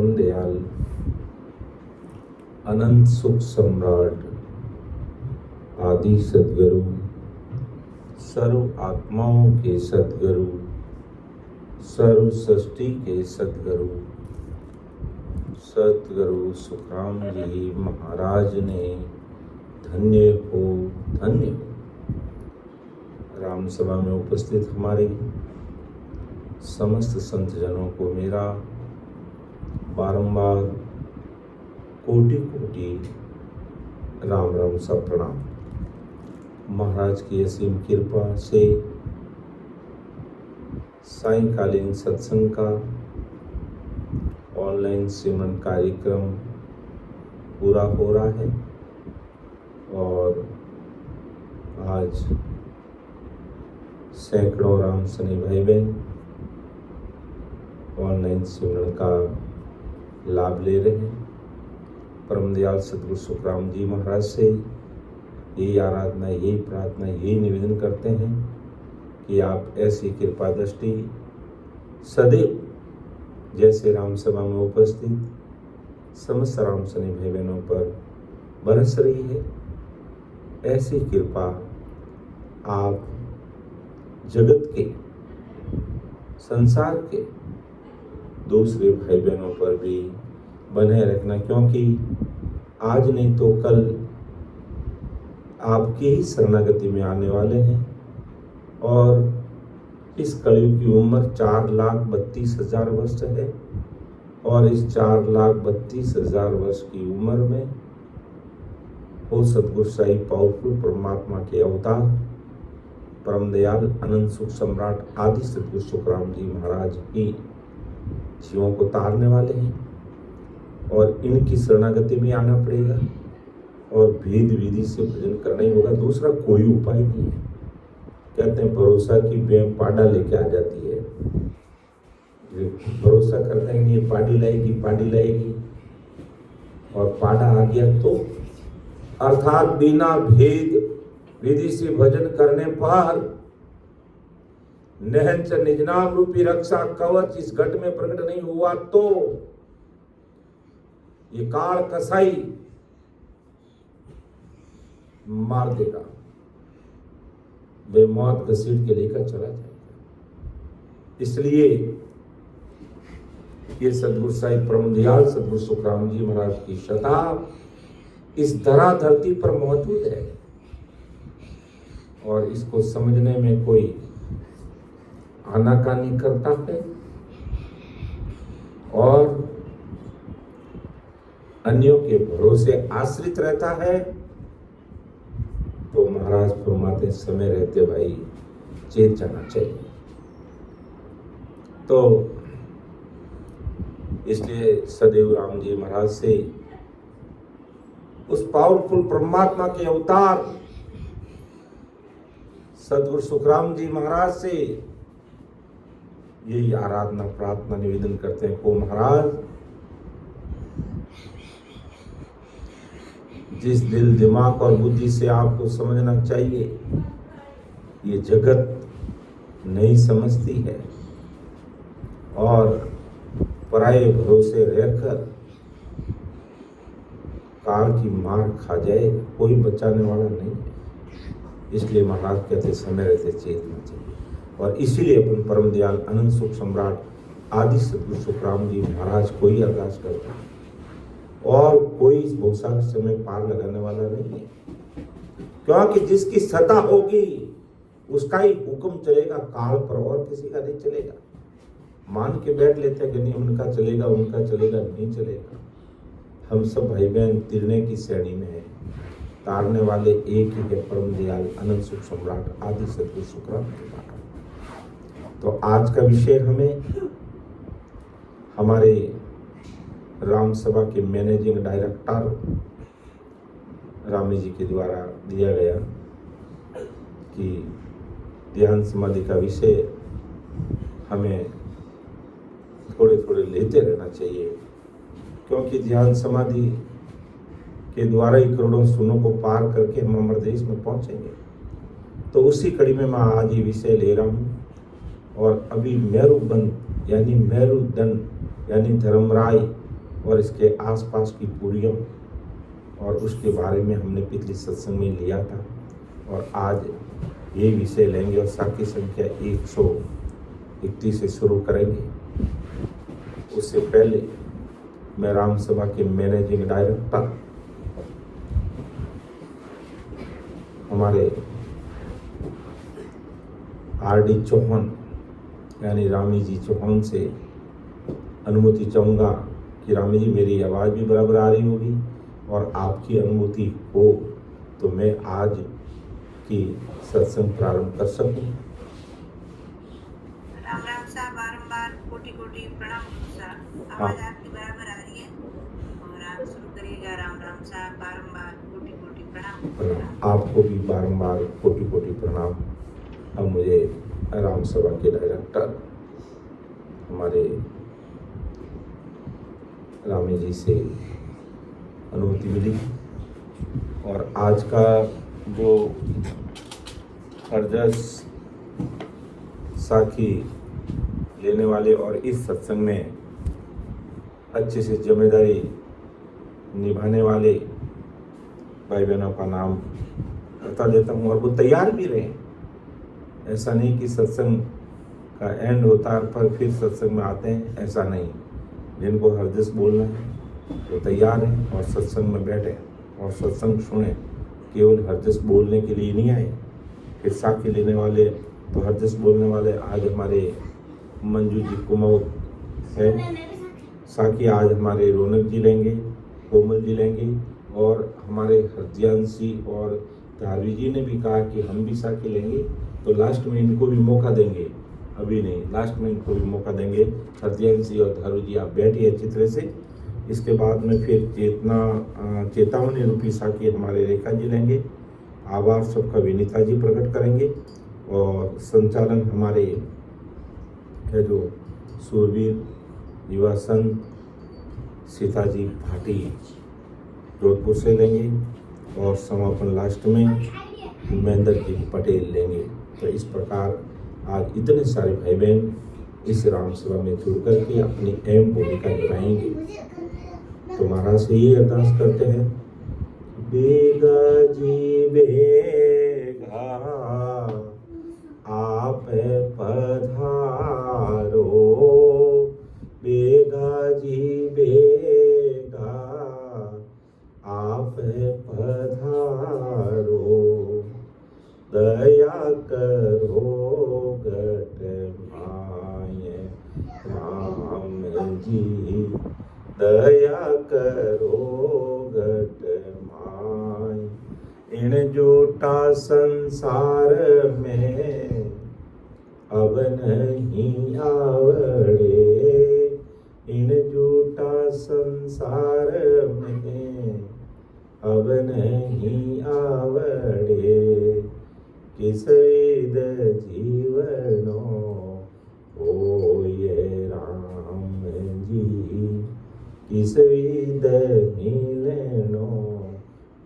परम दयाल अनंत सुख सम्राट आदि सद्गुरु, सर्व आत्माओं के सद्गुरु, सर्व सृष्टि के सद्गुरु, सतगुरु सुखराम जी महाराज ने धन्य हो धन्य हो। राम सभा में उपस्थित हमारे समस्त संत जनों को मेरा बारंबार कोटि कोटि राम राम सा प्रणाम। महाराज की असीम कृपा से सायंकालीन सत्संग का ऑनलाइन सिमरन कार्यक्रम पूरा हो रहा है और आज सैकड़ों राम सनी भाई बहन ऑनलाइन सिमरन का लाभ ले रहे हैं। परम दयाल सद्गुरु सुखराम जी महाराज से यही आराधना, यही प्रार्थना, यही निवेदन करते हैं कि आप ऐसी कृपा दृष्टि सदैव जैसे राम सभा में उपस्थित समस्त राम सनी भाई बहनों पर बरस रही है, ऐसी कृपा आप जगत के, संसार के दूसरे भाई बहनों पर भी बनाए रखना, क्योंकि आज नहीं तो कल आपकी ही शरणागति में आने वाले हैं और इस कलयुग की उम्र 4,32,000 वर्ष है और इस 4,32,000 वर्ष की उम्र में हो सतगुरु साई पावरफुल परमात्मा के अवतार परम दयाल अनंत सुख सम्राट आदि सतगुरु सुखराम जी महाराज ही जीवों को तारने वाले हैं और इनकी शरणागति में आना पड़ेगा और भेद विधि से भजन करना ही होगा। दूसरा कोई उपाय नहीं है। कहते हैं भरोसा की बेम पाडा लेके आ जाती है। भरोसा करते हैं ये पाडी लाएगी और पाडा आ गया तो अर्थात बिना भेद विधि से भजन करने पर नहंच निज नाम रूपी रक्षा कवच इस घट में प्रकट नहीं हुआ तो ये काल कसाई मार देगा, वे मौत घसीट के लेकर चला जाएगा। इसलिए ये सदगुरु साहिब परम दयाल सदगुरु सुखराम जी महाराज की शताब्दी इस धरा धरती पर मौजूद है और इसको समझने में कोई आनाकानी करता है और अन्यों के भरोसे आश्रित रहता है तो महाराज फरमाते समय रहते भाई चेत जाना चाहिए। तो इसलिए सदैव राम जी महाराज से उस पावरफुल परमात्मा के अवतार सदगुरु सुखराम जी महाराज से यही आराधना प्रार्थना निवेदन करते हैं को महाराज जिस दिल दिमाग और बुद्धि से आपको समझना चाहिए ये जगत नहीं समझती है और पराये भरोसे रहकर काल की मार खा जाए, कोई बचाने वाला नहीं है। इसलिए महाराज कहते समय रहते चेतना चाहिए और इसीलिए अपन परम दयाल अनंत सुख सम्राट आदि सदगुरु सुखराम जी महाराज को ही अरदास करता है और कोई इस भवसागर समय पार लगाने वाला नहीं है, क्योंकि जिसकी सत्ता होगी उसका ही हुक्म चलेगा काल पर और किसी का नहीं चलेगा। मान के बैठ लेते हैं कि नहीं उनका चलेगा नहीं चलेगा। हम सब भाई बहन तिरने की श्रेणी में है, तारने वाले एक ही है परम दयाल अनंत सुख सम्राट आदि सदगुरु सुखराम जी महाराज। तो आज का विषय हमें हमारे राम सभा के मैनेजिंग डायरेक्टर रामी जी के द्वारा दिया गया कि ध्यान समाधि का विषय हमें थोड़े थोड़े लेते रहना चाहिए, क्योंकि ध्यान समाधि के द्वारा ही करोड़ों सुनों को पार करके हम अमर देश में पहुंचेंगे। तो उसी कड़ी में मैं आज ये विषय ले रहा हूँ और अभी मेरुबंद यानी मेरुदंड यानी धर्मराय और इसके आसपास की पूरियों और उसके बारे में हमने पिछले सत्संग में लिया था, और आज ये विषय लेंगे और साखी संख्या 131 से शुरू करेंगे। उससे पहले मैं राम सभा के मैनेजिंग डायरेक्टर हमारे आर.डी. चौहान यानी रामी जी चौहान से अनुमति चाहूँगा कि रामी जी मेरी आवाज़ भी बराबर आ रही होगी, और आपकी अनुमति हो तो मैं आज की सत्संग प्रारंभ कर सकूं। राम राम साहब, बारंबार कोटि कोटि प्रणाम साहब। आवाज आपकी बराबर आ रही है और आप शुरू करिएगा। राम राम साहब, बारंबार कोटि कोटि प्रणाम। आपको भी बारंबार कोटि कोटि प्रणाम। अब मुझे राम सभा के डायरेक्टर हमारे रामी जी से अनुमति मिली, और आज का जो हरजस साखी लेने वाले और इस सत्संग में अच्छे से जिम्मेदारी निभाने वाले भाई बहनों का नाम बता देता हूँ, और वो तैयार भी रहे। ऐसा नहीं कि सत्संग का एंड होता है पर फिर सत्संग में आते हैं, ऐसा नहीं। जिनको हरजस बोलना है वो तैयार हैं और सत्संग में बैठे और सत्संग सुने। केवल हरजस बोलने के लिए नहीं आए। फिर साखी लेने वाले तो हरजस बोलने वाले आज हमारे मंजू जी कुमाऊँ है, साखी आज हमारे रौनक जी लेंगे, कोमल जी लेंगे, और हमारे हरजियांशी और धारवी जी ने भी कहा कि हम भी साखी लेंगे, तो लास्ट में इनको भी मौका देंगे। अभी नहीं, लास्ट में इनको भी मौका देंगे। हरजियांशी और धारू जी आप बैठिए अच्छी तरह से। इसके बाद में फिर चेतावनी रूपी साखी हमारे रेखा जी लेंगे। आभार सबका विनीता जी प्रकट करेंगे, और संचालन हमारे जो सूरवीर युवा संघ सीताजी भाटी जोधपुर से लेंगे, और समापन लास्ट में महेंद्र जी पटेल लेंगे। तो इस प्रकार आज इतने सारे भाई बहन इस राम सभा में जुड़ करके अपनी अहम भूमिका निभाएंगे। तो महाराज से ये अरदास करते हैं, बेगा जी बेगा आप पधारो, बेगा जी बेगा आप पधारो, दया करो गट माये राम जी, दया करो गट माय। इन जूटा संसार में अब नहीं आवड़े, इन जूटा संसार में अब नहीं आवड़े, किस विद जीवनो होए राम जी, किस विद मिलनो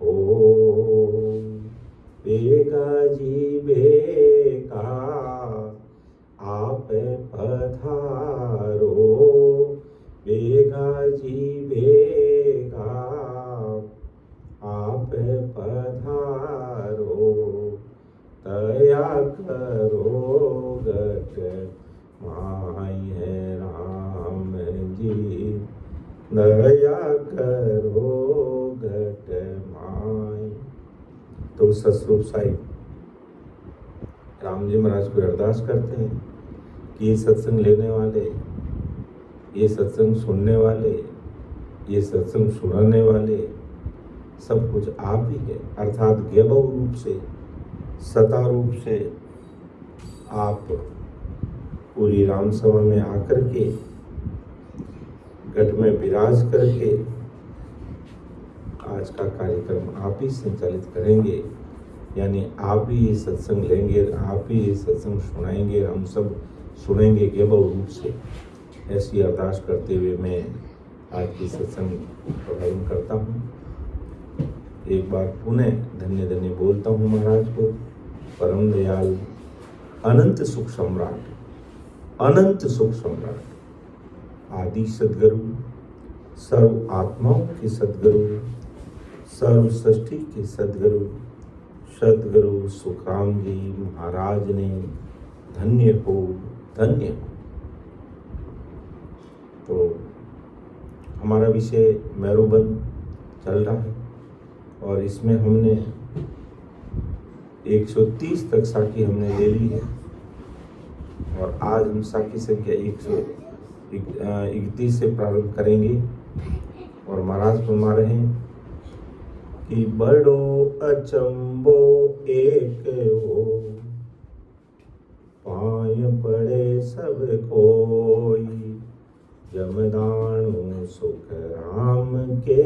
हो। बेगा जी बेगा आप पधारो, बेगा जी बेगा आप पधारो, दया करो गट माये राम जी, दया करो गट माय। तो ससुर साहिब राम जी महाराज को अरदास करते हैं कि ये सत्संग लेने वाले, ये सत्संग सुनने वाले, ये सत्संग सुनाने वाले सब कुछ आप ही है। अर्थात गैबव रूप से, सता रूप से आप पूरी राम सभा में आकर के गट में विराज करके आज का कार्यक्रम आप ही संचालित करेंगे। यानी आप ही ये सत्संग लेंगे, आप ही ये सत्संग सुनाएंगे, हम सब सुनेंगे गैबव रूप से। ऐसी अरदास करते हुए मैं आज की सत्संग प्रारंभ करता हूँ। एक बार पुनः धन्य धन्य बोलता हूँ महाराज को। परम दयाल अनंत सुख सम्राट, अनंत सुख सम्राट आदि सद्गुरु सर्व आत्माओं के सद्गुरु, सर्व सृष्टि के सद्गुरु सद्गुरु सुखराम जी महाराज ने धन्य हो धन्य हो। तो हमारा विषय मेरुबंध चल रहा है और इसमें हमने 130 तक साखी हमने ले ली है और आज हम साखी संख्या 131 से प्रारंभ करेंगे। और महाराज फरमा रहे हैं कि बड़ो अचंबो एक हो, पाय पड़े सब कोई, जमदानु सुख राम के,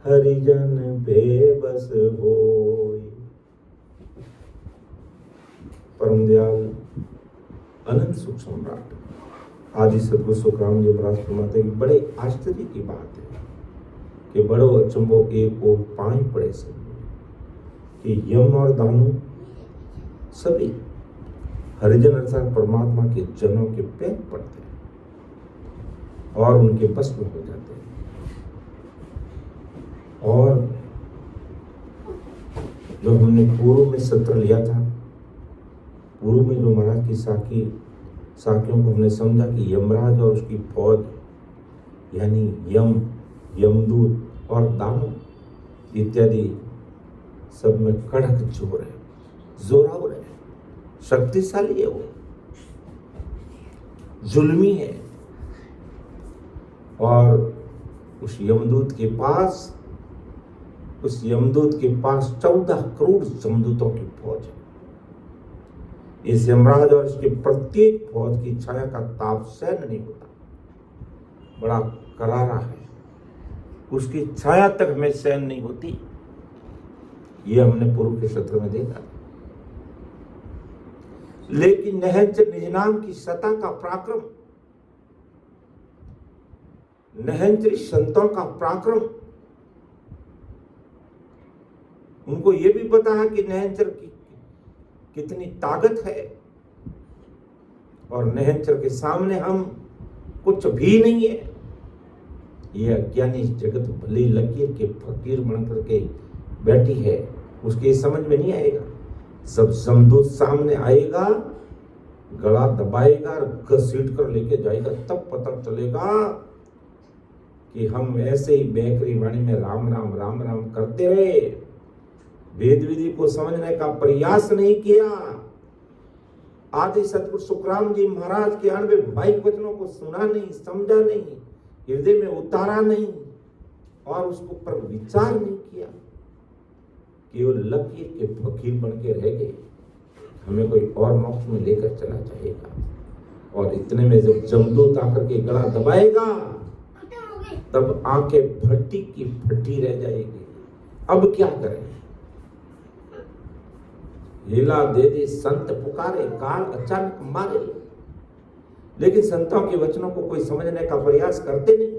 हरिजन बेबस होय। परम दयाल अनंत सुख सम्राट आदि सद्गुरु सुखराम जी महाराज फरमाते हैं कि बड़े आश्चर्य की बात है कि बड़ो अचंबो एक को पाए पड़े सब, कि यम और दानू सभी हरिजन अर्थात परमात्मा के जनों के पैर पड़ते हैं और उनके बस में हो जाते हैं। और जो हमने पूर्व में सत्र लिया था, पूर्व में जो महाराज की साखियों को हमने समझा कि यमराज और उसकी फौज यानी यमदूत और दानव इत्यादि सब में कड़क जोर है, जोरावर है, शक्तिशाली है, वो जुल्मी है। और उस यमदूत के पास 14 करोड़ यमदूतों की फौज है। इस यमराज और इसके प्रत्येक फौज की छाया का ताप सहन नहीं होता, बड़ा करारा है, उसकी छाया तक हमें सहन नहीं होती। ये हमने पूर्व के सत्र में देखा। लेकिन नहंचर निज नाम की सता का पराक्रम, नहंचरी संतों का पराक्रम, उनको ये भी पता है कि नहंचर की कितनी ताकत है और नहंचर के सामने हम कुछ भी नहीं है। ये अज्ञानी जगत भली लकीर के फकीर बन करके बैठी है, उसके समझ में नहीं आएगा। सब समदूत सामने आएगा, गला दबाएगा और घसीट कर लेके जाएगा, तब पता चलेगा कि हम ऐसे ही बेकरी वाणी में राम राम राम राम करते रहे, वेद विधि को समझने का प्रयास नहीं किया, आदि सतगुरु सुखराम जी महाराज के 92 बाइक वचनों को सुना नहीं, समझा नहीं, हृदय में उतारा नहीं और उसको पर विचार नहीं किया, केवल लकीर के फकीर बन के रह गए। हमें कोई और मोक्ष में लेकर चला जाएगा। और इतने में जब जमदूत आकर के गला दबाएगा तब आंखें फटी की फटी रह जाएगी। अब क्या करें? लीला दे दे संत पुकारे, काल अचानक मारे। लेकिन संतों के वचनों को कोई समझने का प्रयास करते नहीं,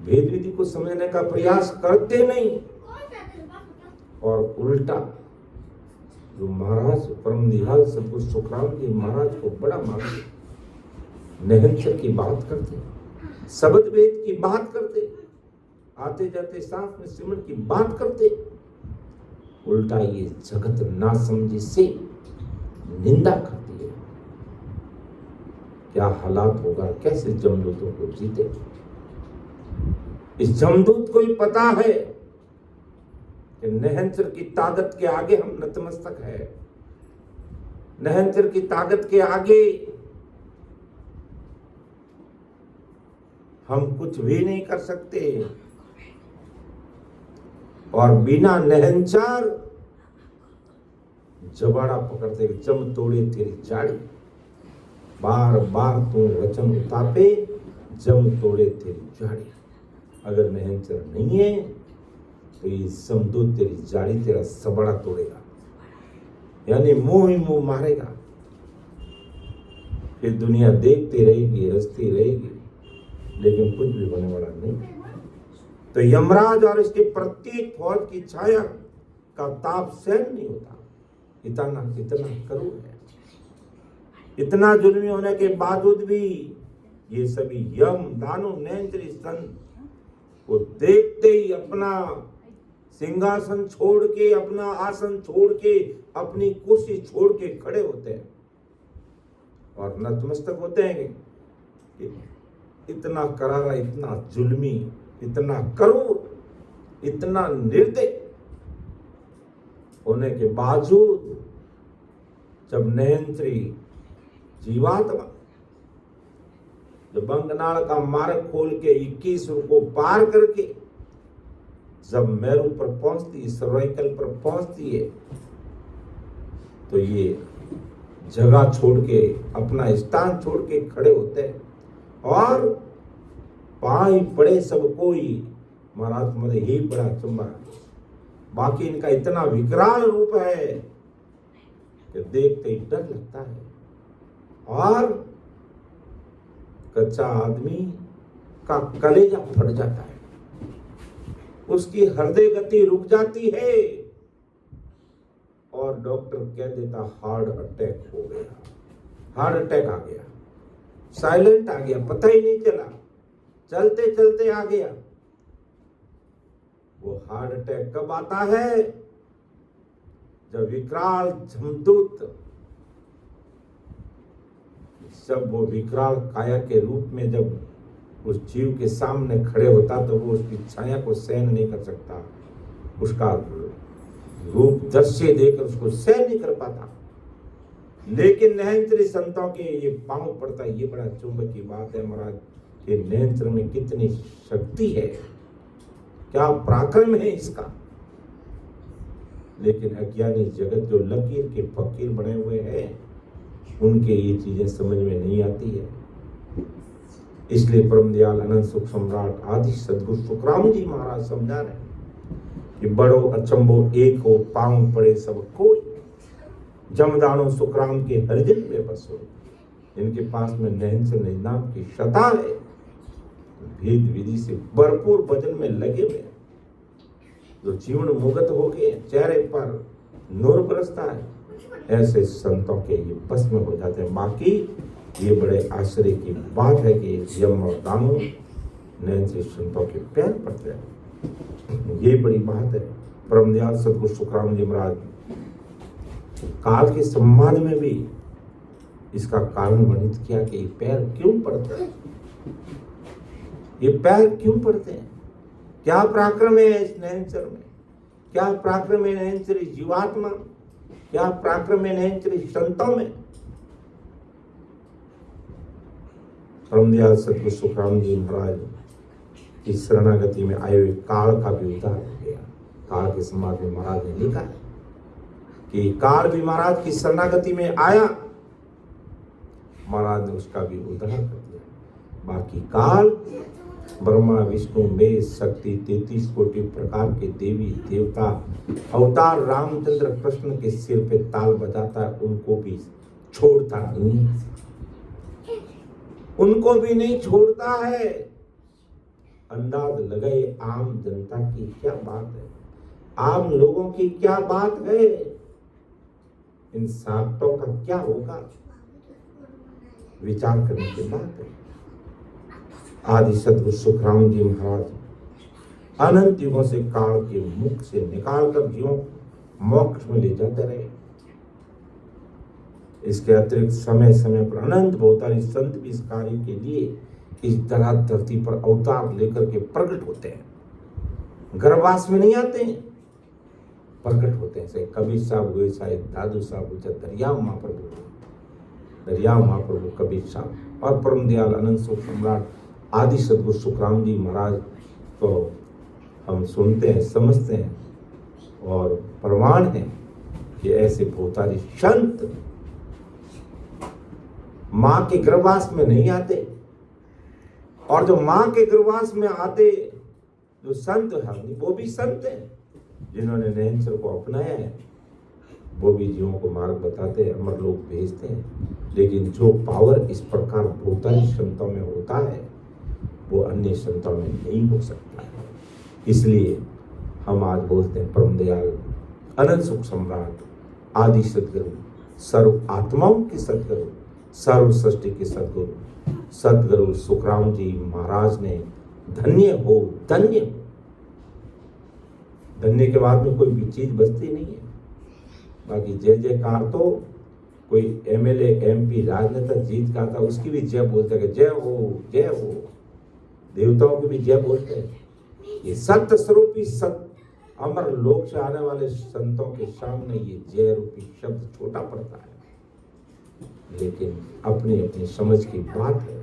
वेद विधि को समझने का प्रयास करते नहीं, और उल्टा जो महाराज परम दयाल सद्गुरु सुखराम जी महाराज को बड़ा मानते, नहंचर की बात करते, शब्द वेद की बात करते, आते जाते सांस में सिमरन की बात करते, उल्टा ये जगत ना समझी से निंदा करती है। क्या हालात होगा, कैसे जमदूतों को जीते। इस जमदूत को ही पता है कि नहंचर की ताकत के आगे हम नतमस्तक है, नहंचर की ताकत के आगे हम कुछ भी नहीं कर सकते। और बिना नहंचार जबाड़ा पकड़ते जम तोड़े तेरी जाड़ी, बार बार तू वचन उतापे जम तोड़े तेरी जाड़ी। अगर नहंचर नहीं है तो ये समदूत तेरी जाड़ी, तेरा सबड़ा तोड़ेगा, यानी मुंह ही मुंह मारेगा। फिर दुनिया देखती रहेगी, हंसती रहेगी, लेकिन कुछ भी होने वाला नहीं। तो यमराज और इसके प्रत्येक फौज की छाया का ताप सहन नहीं होता। इतना करूर है, इतना जुल्मी होने के बावजूद भी ये सभी यम दानव नैंत्री संत वो देखते ही अपना सिंहासन छोड़ के, अपना आसन छोड़ के, अपनी कुर्सी छोड़ के खड़े होते हैं और नतमस्तक होते हैं कि इतना करारा, इतना जुल्मी, इतना करूर, इतना निर्दयी होने के बावजूद जब नयंत्री जीवात्मा जब बंगनाल का मार्ग खोल के 21 को पार करके जब मेरू पर पहुंचती, सर्वाइकल पर पहुंचती है, तो ये जगह छोड़ के, अपना स्थान छोड़ के खड़े होते हैं और पाई पड़े सब कोई। महाराज मुझे यही बड़ा चुम्बा, बाकी इनका इतना विकराल रूप है कि देखते ही डर लगता है और कच्चा आदमी का कलेजा फट जाता है, उसकी हृदय गति रुक जाती है और डॉक्टर कह देता हार्ट अटैक हो गया, हार्ट अटैक आ गया, साइलेंट आ गया, पता ही नहीं चला, चलते चलते आ गया। वो हार्ट अटैक कब आता है? जब विकराल जमदूत, जब वो विकराल काया के रूप में जब उस जीव के सामने खड़े होता तो वो उसकी छाया को सहन नहीं कर सकता, उसका रूप दृश्य देखकर उसको सहन नहीं कर पाता। लेकिन नयंत्री संतों के ये पांव पड़ता, ये बड़ा चुंबक की बात है महाराज कि नयंत्र में कितनी शक्ति है, क्या पराक्रम है इसका। लेकिन अज्ञानी जगत जो लकीर के फकीर बने हुए हैं, उनके ये चीजें समझ में नहीं आती है। इसलिए परम दयाल अनंत सुख सम्राट आदि सदगुरु सुखराम जी महाराज समझा रहे हैं कि बड़ो अचंबो एक हो, पांव पड़े सब कोई, जमदानो सुखराम के हरिजन में बसो। इनके पास में नैन से नाम की शता है, भेद विधि से भरपूर भजन में लगे हुए, जो जीवन मुगत हो गए, चेहरे पर नूर बरसता है, ऐसे संतों के ये बस में हो जाते हैं। बाकी ये बड़े आश्चर्य की बात है कि यम और दानव नैन से संतों के पैर पड़ते हैं, ये बड़ी बात है। परम दयाल सदगुरु सुखराम जी महाराज काल के सम्मान में भी इसका कारण वर्णित किया कि ये पैर क्यों पड़ते हैं, ये पैर क्यों पड़ते हैं, क्या पराक्रम है इस नैनचर में, क्या पराक्रम है नैनचरी जीवात्मा, क्या पराक्रम है नैनचरी संतों में। परम दयाल सदगुरु सुखराम जी महाराज इस शरणागति में आए हुए काल का भी उद्धार हो गया। काल के समाज में महाराज ने लिखा है कि काल भी महाराज की शरणागति में आया, महाराज ने उसका भी उद्धार कर दिया। बाकी काल ब्रह्मा विष्णु मेष शक्ति 33 कोटि प्रकार के देवी देवता अवतार रामचंद्र कृष्ण के सिर पे ताल बजाता है, उनको भी छोड़ता नहीं, उनको भी नहीं छोड़ता है। अंदाज लगाए आम जनता की क्या बात है, आम लोगों की क्या बात है, इन सातों का क्या होगा, विचार करने की बात है। आदि सदगुरु सुखराम जी महाराज अनंत युगों से काल के मुख से निकालकर जीवों मोक्ष में ले जाते रहे। इसके अतिरिक्त समय समय पर अनंत बहुतारी संत भी इस कार्य के लिए इस तरह धरती पर अवतार लेकर के प्रकट होते हैं, गर्भवास में नहीं आते हैं, प्रकट होते हैं। से कबीर साहब हुए, शायद दादू साहब हुए, दरियाव महाप्रभु, दरियाव महाप्रभु कबीर साहब और परम दयाल अनंत सुख सम्राट आदि सदगुरु सुखराम जी महाराज को हम सुनते हैं, समझते हैं और प्रमाण है कि ऐसे बहुतारी संत मां के गर्भवास में नहीं आते, और जो मां के गर्भवास में आते जो संत हैं वो भी संत हैं जिन्होंने नैनचर को अपनाया है, वो भी जीवों को मार्ग बताते हैं, अमर लोग भेजते हैं। लेकिन जो पावर इस प्रकार बहुतारी संतों में होता है वो अन्य संतों में नहीं हो सकता है। इसलिए हम आज बोलते हैं परम दयाल अनंत सुख सम्राट आदि सदगुरु, सर्व आत्माओं के सदगुरु सर्व सृष्टि के सदगुरु सुखराम जी महाराज ने धन्य हो, धन्य हो। धन्य के बाद में कोई भी चीज बचती नहीं है। बाकी जय जयकार तो कोई एमएलए एमपी राजनेता जीत का था उसकी भी जय बोलते हैं, जय हो जय हो। देवताओं की भी जय बोलते हैं। ये सत्य स्वरूपी सत्य अमर लोक से आने वाले संतों के सामने ये जय रूपी शब्द छोटा पड़ता है, लेकिन अपनी अपनी समझ की बात है।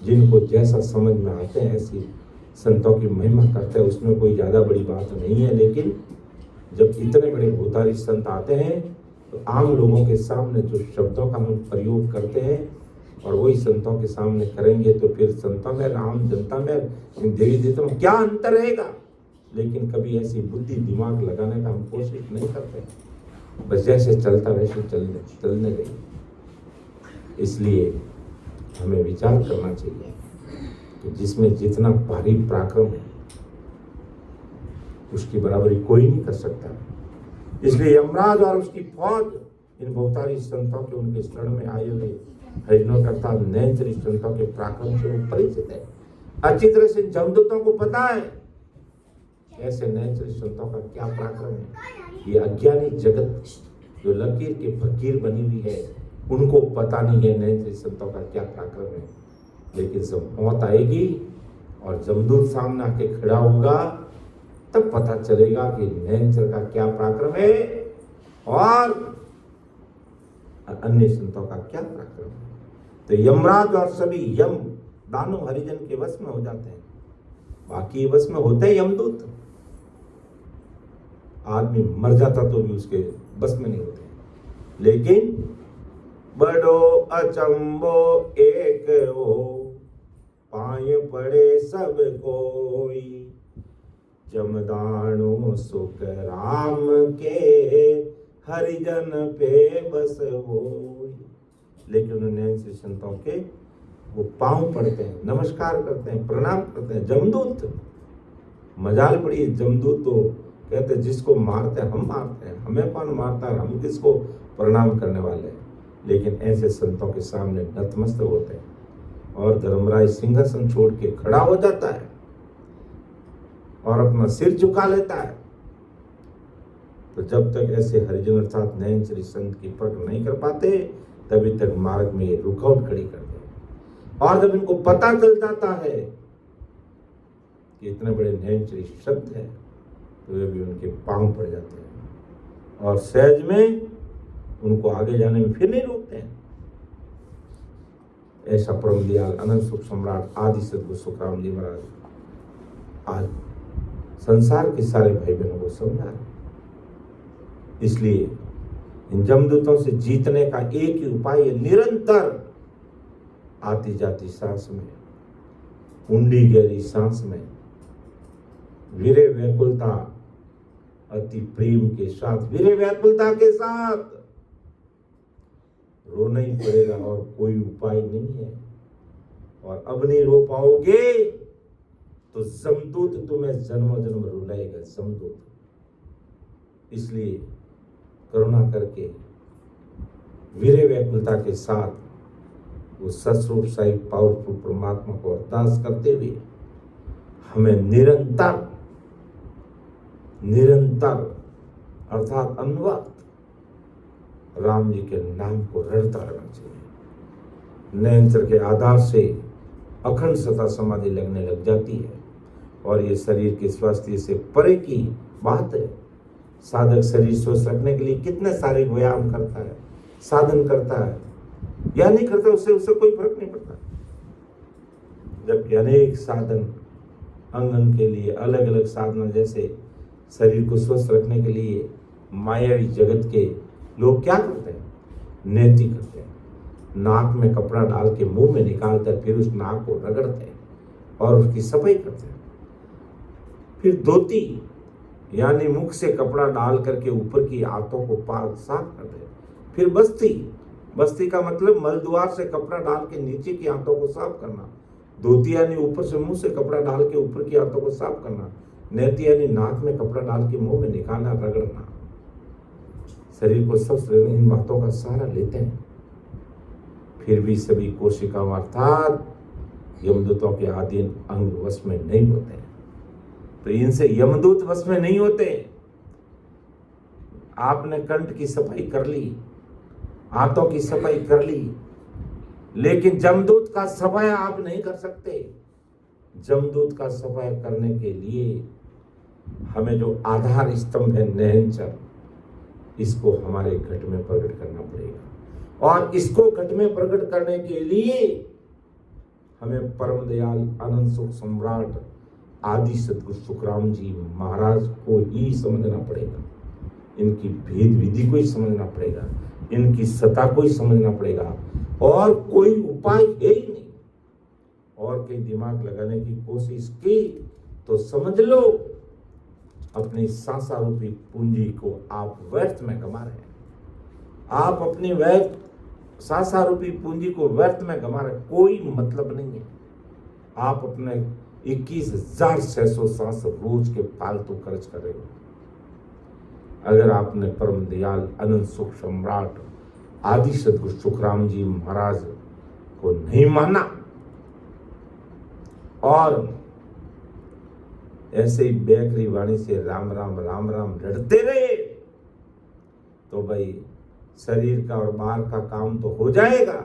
जिनको जैसा समझ में आते हैं ऐसी संतों की महिमा करते हैं, उसमें कोई ज्यादा बड़ी बात नहीं है। लेकिन जब इतने बड़े भूतारी संत आते हैं तो आम लोगों के सामने जो शब्दों का हम प्रयोग करते हैं और वही संतों के सामने करेंगे तो फिर संतों में राम, जनता में, देवी देवता में क्या अंतर रहेगा। लेकिन कभी ऐसी बुद्धि दिमाग लगाने का हम कोशिश नहीं करते, बस जैसे चलता वैसे चलने देंगे। इसलिए हमें विचार करना चाहिए कि जिसमें जितना भारी पराक्रम है उसकी बराबरी कोई नहीं कर सकता। इसलिए यमराज और उसकी फौज इन बहुतारी संतों के उनके शरण में आए हुए हरिजनों करता नैनचरी संतों के पराक्रम से वो परिचित है। अच्छी तरह से जमदूतों को पता है ऐसे नैनचरी संतों का क्या पराक्रम है। ये अज्ञानी जगत जो लकीर के फकीर बनी हुई है उनको पता नहीं है नैनचरी संतों का क्या पराक्रम है। लेकिन जब मौत आएगी और जमदूत सामने आके खड़ा होगा तब पता चलेगा कि नैनचर का क्या पराक्रम है और अन्य संतों का क्या पराक्रम है। तो यमराज और सभी यम दानव हरिजन के वश में हो जाते हैं, बाकी वश में होते हैं यमदूत। आदमी मर जाता तो भी उसके बस में नहीं होते। लेकिन बड़ो अचंबो एक हो पाए पड़े सब कोई, जमदानो सुख राम के हरिजन पे बस होई। लेकिन उन्होंने संतों के वो पांव पड़ते हैं, नमस्कार करते हैं, प्रणाम करते हैं। जमदूत मजाल पड़ी, जमदूत तो कहते जिसको मारते हैं हम मारते हैं, हमें कौन मारता है, हम किसको प्रणाम करने वाले हैं। लेकिन ऐसे संतों के सामने नतमस्तक होते हैं और धर्मराज सिंहासन छोड़ के खड़ा हो जाता है और अपना सिर झुका लेता है। तो जब तक ऐसे हरिजन अर्थात नैनचरी संत की परख नहीं कर पाते तभी तक मार्ग में रुकावट खड़ी करते हैं। और जब इनको पता चल जाता है कि इतने बड़े नैनचरी शब्द है तो वे भी उनके पांव पड़ जाते हैं और सहज में उनको आगे जाने में फिर नहीं रोकते हैं। ऐसा परम दयाल अनंत सुख सम्राट आदि सद्गुरु सुखराम जी महाराज आज संसार के सारे भाई बहनों को समझा रहे। इसलिए इन जमदूतों से जीतने का एक ही उपाय है, निरंतर आती जाती सांस में, ऊंडी गहरी सांस में वीरे व्याकुलता अति प्रेम के साथ, वीरे व्याकुलता के साथ रोना ही पड़ेगा और कोई उपाय नहीं है। और अब नहीं रो पाओगे तो जमदूत तुम्हें जन्मों जन्म रुलाएगा, जमदूत। इसलिए करुणा करके वीरे व्याकुलता के साथ वो सस्वरूप साई पावरफुल परमात्मा को अरदास करते हुए हमें निरंतर अर्थात अनवरत राम जी के नाम को रटता रहना चाहिए। नैनचर के आधार से अखंड सता समाधि लगने लग जाती है और ये शरीर के स्वास्थ्य से परे की बात है। साधक शरीर स्वस्थ रखने के लिए कितने सारे व्यायाम करता है, साधन करता है या नहीं करता, उससे कोई फर्क नहीं पड़ता। जबकि अनेक साधन अंग के लिए अलग अलग साधना, जैसे शरीर को स्वस्थ रखने के लिए मायावी जगत के लोग क्या करते हैं, नेति करते हैं, नाक में कपड़ा डाल के मुंह में निकालकर फिर उस नाक को रगड़ते हैं और उसकी सफाई करते हैं। फिर धोती यानी मुख से कपड़ा डाल करके ऊपर की आंतों को साफ करते हैं। फिर बस्ती का मतलब मल द्वार से कपड़ा डाल के नीचे की आंतों को साफ करना। धोती यानी ऊपर से मुंह से कपड़ा डाल के ऊपर की आंतों को साफ करना। नेति यानी नाक में कपड़ा डाल के मुंह में निकालना, रगड़ना, शरीर को स्वस्थ रखने, इन बातों का सहारा लेते हैं। फिर भी सभी कोशिकाओं अर्थात यमदूतों के अधीन अंग वश में नहीं होते। तो इनसे यमदूत वश में नहीं होते। आपने कंठ की सफाई कर ली, हाथों की सफाई कर ली, लेकिन जमदूत का सफाया आप नहीं कर सकते। जमदूत का सफाया करने के लिए हमें जो आधार स्तंभ है नयनचर, इसको हमारे घट में प्रकट करना पड़ेगा। और इसको घट में प्रकट करने के लिए हमें परम दयाल अनंत सुख सम्राट आदि सदगुरु सुखराम जी महाराज को ही समझना पड़ेगा। इनकी भेद विधि को ही समझना पड़ेगा, इनकी सत्ता को ही समझना पड़ेगा, और कोई उपाय है ही नहीं। और कहीं दिमाग लगाने की कोशिश की तो समझ लो अपनी सांसा रूपी पूंजी को आप व्यर्थ में गंवा रहे हैं। आप अपनी सांसा रूपी पूंजी को व्यर्थ में गंवा रहे, कोई मतलब नहीं है। आप अपने 21,600 सांस रोज के फालतू खर्च कर रहे हो। अगर आपने परम दयाल अनंत सुख सम्राट आदि सदगुरु सुखराम जी महाराज को नहीं माना और ऐसे ही बेकरी वाणी से राम राम राम राम लड़ते रहे, तो भाई शरीर का और बाहर का काम तो हो जाएगा,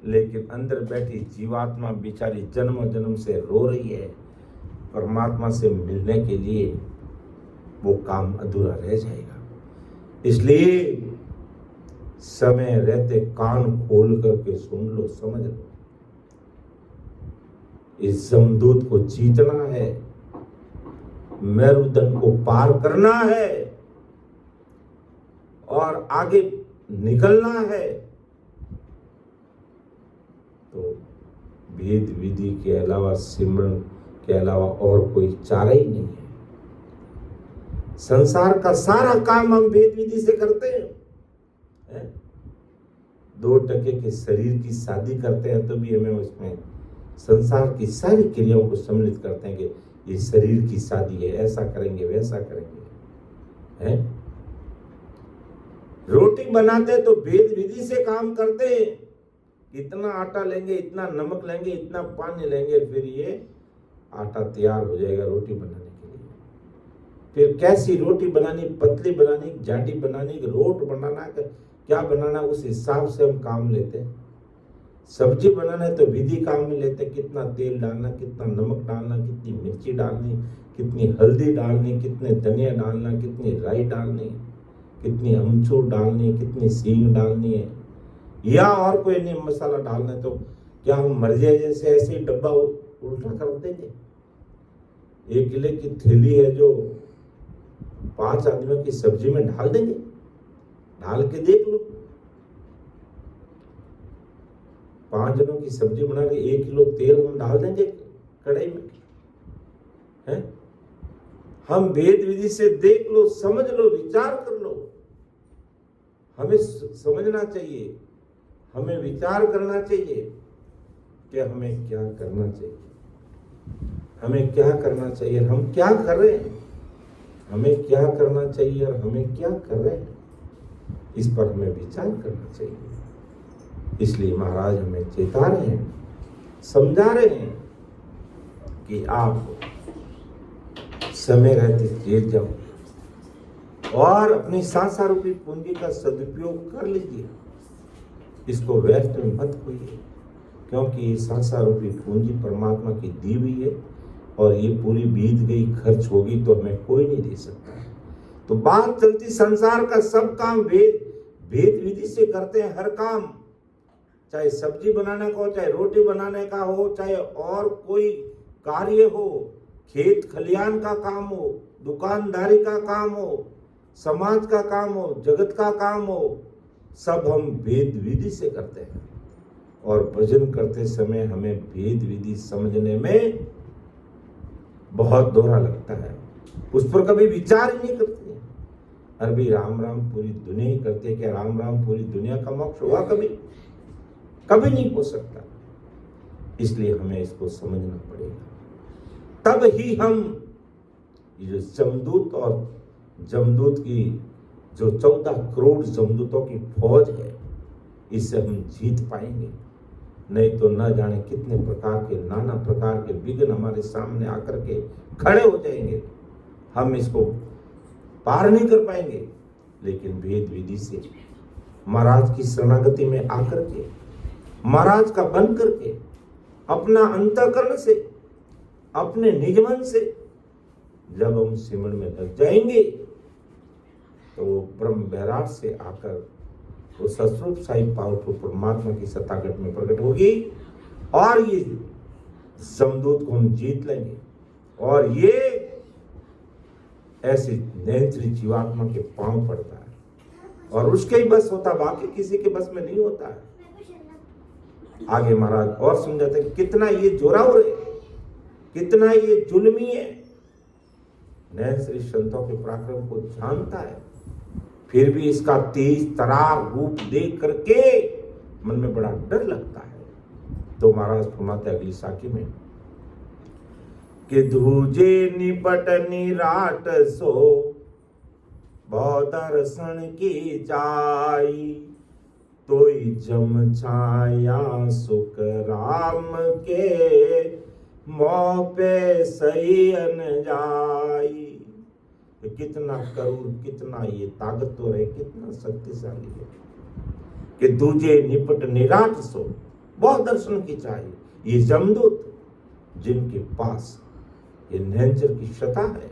लेकिन अंदर बैठी जीवात्मा बेचारी जन्म जन्म से रो रही है। परमात्मा से मिलने के लिए वो काम अधूरा रह जाएगा। इसलिए समय रहते कान खोल करके सुन लो, समझ लो। इस जमदूत को जीतना है, मेरुदंड को पार करना है और आगे निकलना है। तो भेद विधि के अलावा, सिमरन के अलावा और कोई चारा ही नहीं है। संसार का सारा काम हम भेद विधि से करते हैं। 2% के शरीर की शादी करते हैं तो भी हमें उसमें संसार की सारी क्रियाओं को सम्मिलित करते हैं कि ये शरीर की शादी है, ऐसा करेंगे वैसा करेंगे। हैं? रोटी बनाते तो भेद विधि से काम करते हैं। इतना आटा लेंगे, इतना नमक लेंगे, इतना पानी लेंगे, फिर ये आटा तैयार हो जाएगा रोटी बनाने के लिए। फिर कैसी रोटी बनानी, पतली बनानी, जाडी बनानी, रोट बनाना, क्या बनाना, उस हिसाब से हम काम लेते हैं। सब्जी बनाना है तो विधि काम में लेते हैं, कितना तेल डालना, कितना नमक डालना, कितनी मिर्ची डालनी, कितनी हल्दी डालनी, कितने धनिया डालना, कितनी राई डालनी, कितनी अमचूर डालनी, कितनी सींग डालनी है, या और कोई नहीं मसाला डालना है। तो क्या हम मर जाए जैसे ऐसे ही डब्बा उल्टा कर देंगे? 1 किलो की थैली है जो 5 आदमियों की सब्जी में डाल देंगे? डाल के देख लो, 5 जनों की सब्जी बना के 1 किलो तेल हम डाल देंगे कढ़ाई में? है? हम भेद विधि से देख लो, समझ लो, विचार कर लो। हमें समझना चाहिए, हमें विचार करना चाहिए कि हमें क्या करना चाहिए, हमें क्या करना चाहिए, हम क्या कर रहे हैं, हमें क्या करना चाहिए और हमें क्या कर रहे हैं, इस पर हमें विचार करना चाहिए। इसलिए महाराज हमें चेता रहे हैं, समझा रहे हैं कि आप समय रहते जेल जाओ और अपनी सांसा रूपी पूंजी का सदुपयोग कर लीजिए। इसको व्यर्थ में मत खोइए, क्योंकि ये सांसा रूपी पूंजी परमात्मा की दी हुई है और ये पूरी बीत गई, खर्च होगी तो हमें कोई नहीं दे सकता। तो बात चलती संसार का सब काम भेद विधि से करते हैं। हर काम, चाहे सब्जी बनाने का हो, चाहे रोटी बनाने का हो, चाहे और कोई कार्य हो, खेत खलियान का काम हो, दुकानदारी का काम हो, समाज का काम हो, जगत का काम हो, सब हम भेद विधि से करते हैं। और भजन करते समय हमें भेद विधि समझने में बहुत दोहरा लगता है, उस पर कभी विचार ही नहीं करते। अरे राम राम पूरी दुनिया ही करती है, क्या राम राम पूरी दुनिया का मोक्ष हुआ? कभी नहीं हो सकता। इसलिए हमें इसको समझना पड़ेगा, तब ही हम ये जो जमदूत और जमदूत की जो 14 करोड़ जमदूतों की फौज है, इससे हम जीत पाएंगे। नहीं तो न जाने कितने प्रकार के, नाना प्रकार के विघ्न हमारे सामने आकर के खड़े हो जाएंगे, हम इसको पार नहीं कर पाएंगे। लेकिन भेद विधि से महाराज की शरणागति में आकर के, महाराज का बन करके, अपना अंतःकरण से, अपने निज मन से जब हम सिमरन में लग जाएंगे तो वो ब्रह्म बैराग से आकर वो सस्वरूप साई पावरफुल परमात्मा की सत्तागत में प्रकट होगी और ये समदूत को हम जीत लेंगे। और ये ऐसे नैंचरी जीवात्मा के पांव पड़ता है और उसके ही बस होता, बाकी किसी के बस में नहीं होता है। आगे महाराज और समझाते हैं कितना ये जोरावर है, कितना ये जुल्मी है। नैंचरी संतों के पराक्रम को जानता है, फिर भी इसका तेज तरार रूप देख करके मन में बड़ा डर लगता है। तो महाराज फरमाते अगली साखी में कि धूजे निपट निराट सो बहु दर्शन की जाई, तोई जम छाया सुख राम के मोह पे सही अन जाई। तो कितना करूर, कितना ये ताकतवर है, कितना शक्तिशाली है कि दूजे निपट निराट सो बहुत दर्शन की चाहिए। ये जमदूत जिनके पास ये नैंचर की शता है,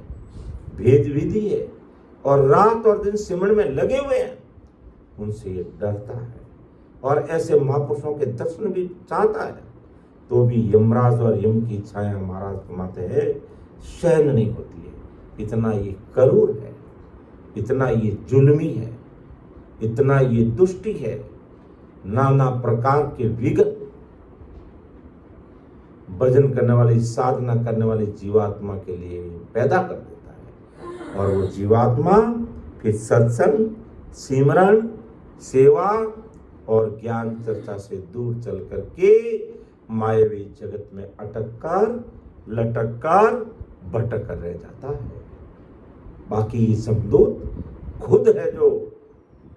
भेद विधि है और रात और दिन सिमरन में लगे हुए हैं, उनसे ये डरता है और ऐसे महापुरुषों के दर्शन भी चाहता है, तो भी यमराज और यम की छाया महाराज फरमाते हैं सहन नहीं होती है। इतना ये करूर है, इतना ये जुल्मी है, इतना ये दुष्टि है, नाना प्रकार के विघ्न भजन करने वाली, साधना करने वाली जीवात्मा के लिए पैदा कर देता है। और वो जीवात्मा फिर सत्संग, सिमरन, सेवा और ज्ञान चर्चा से दूर चल करके मायावी जगत में अटक कर, लटक कर, भटक कर रह जाता है। बाकी ये समदूत खुद है जो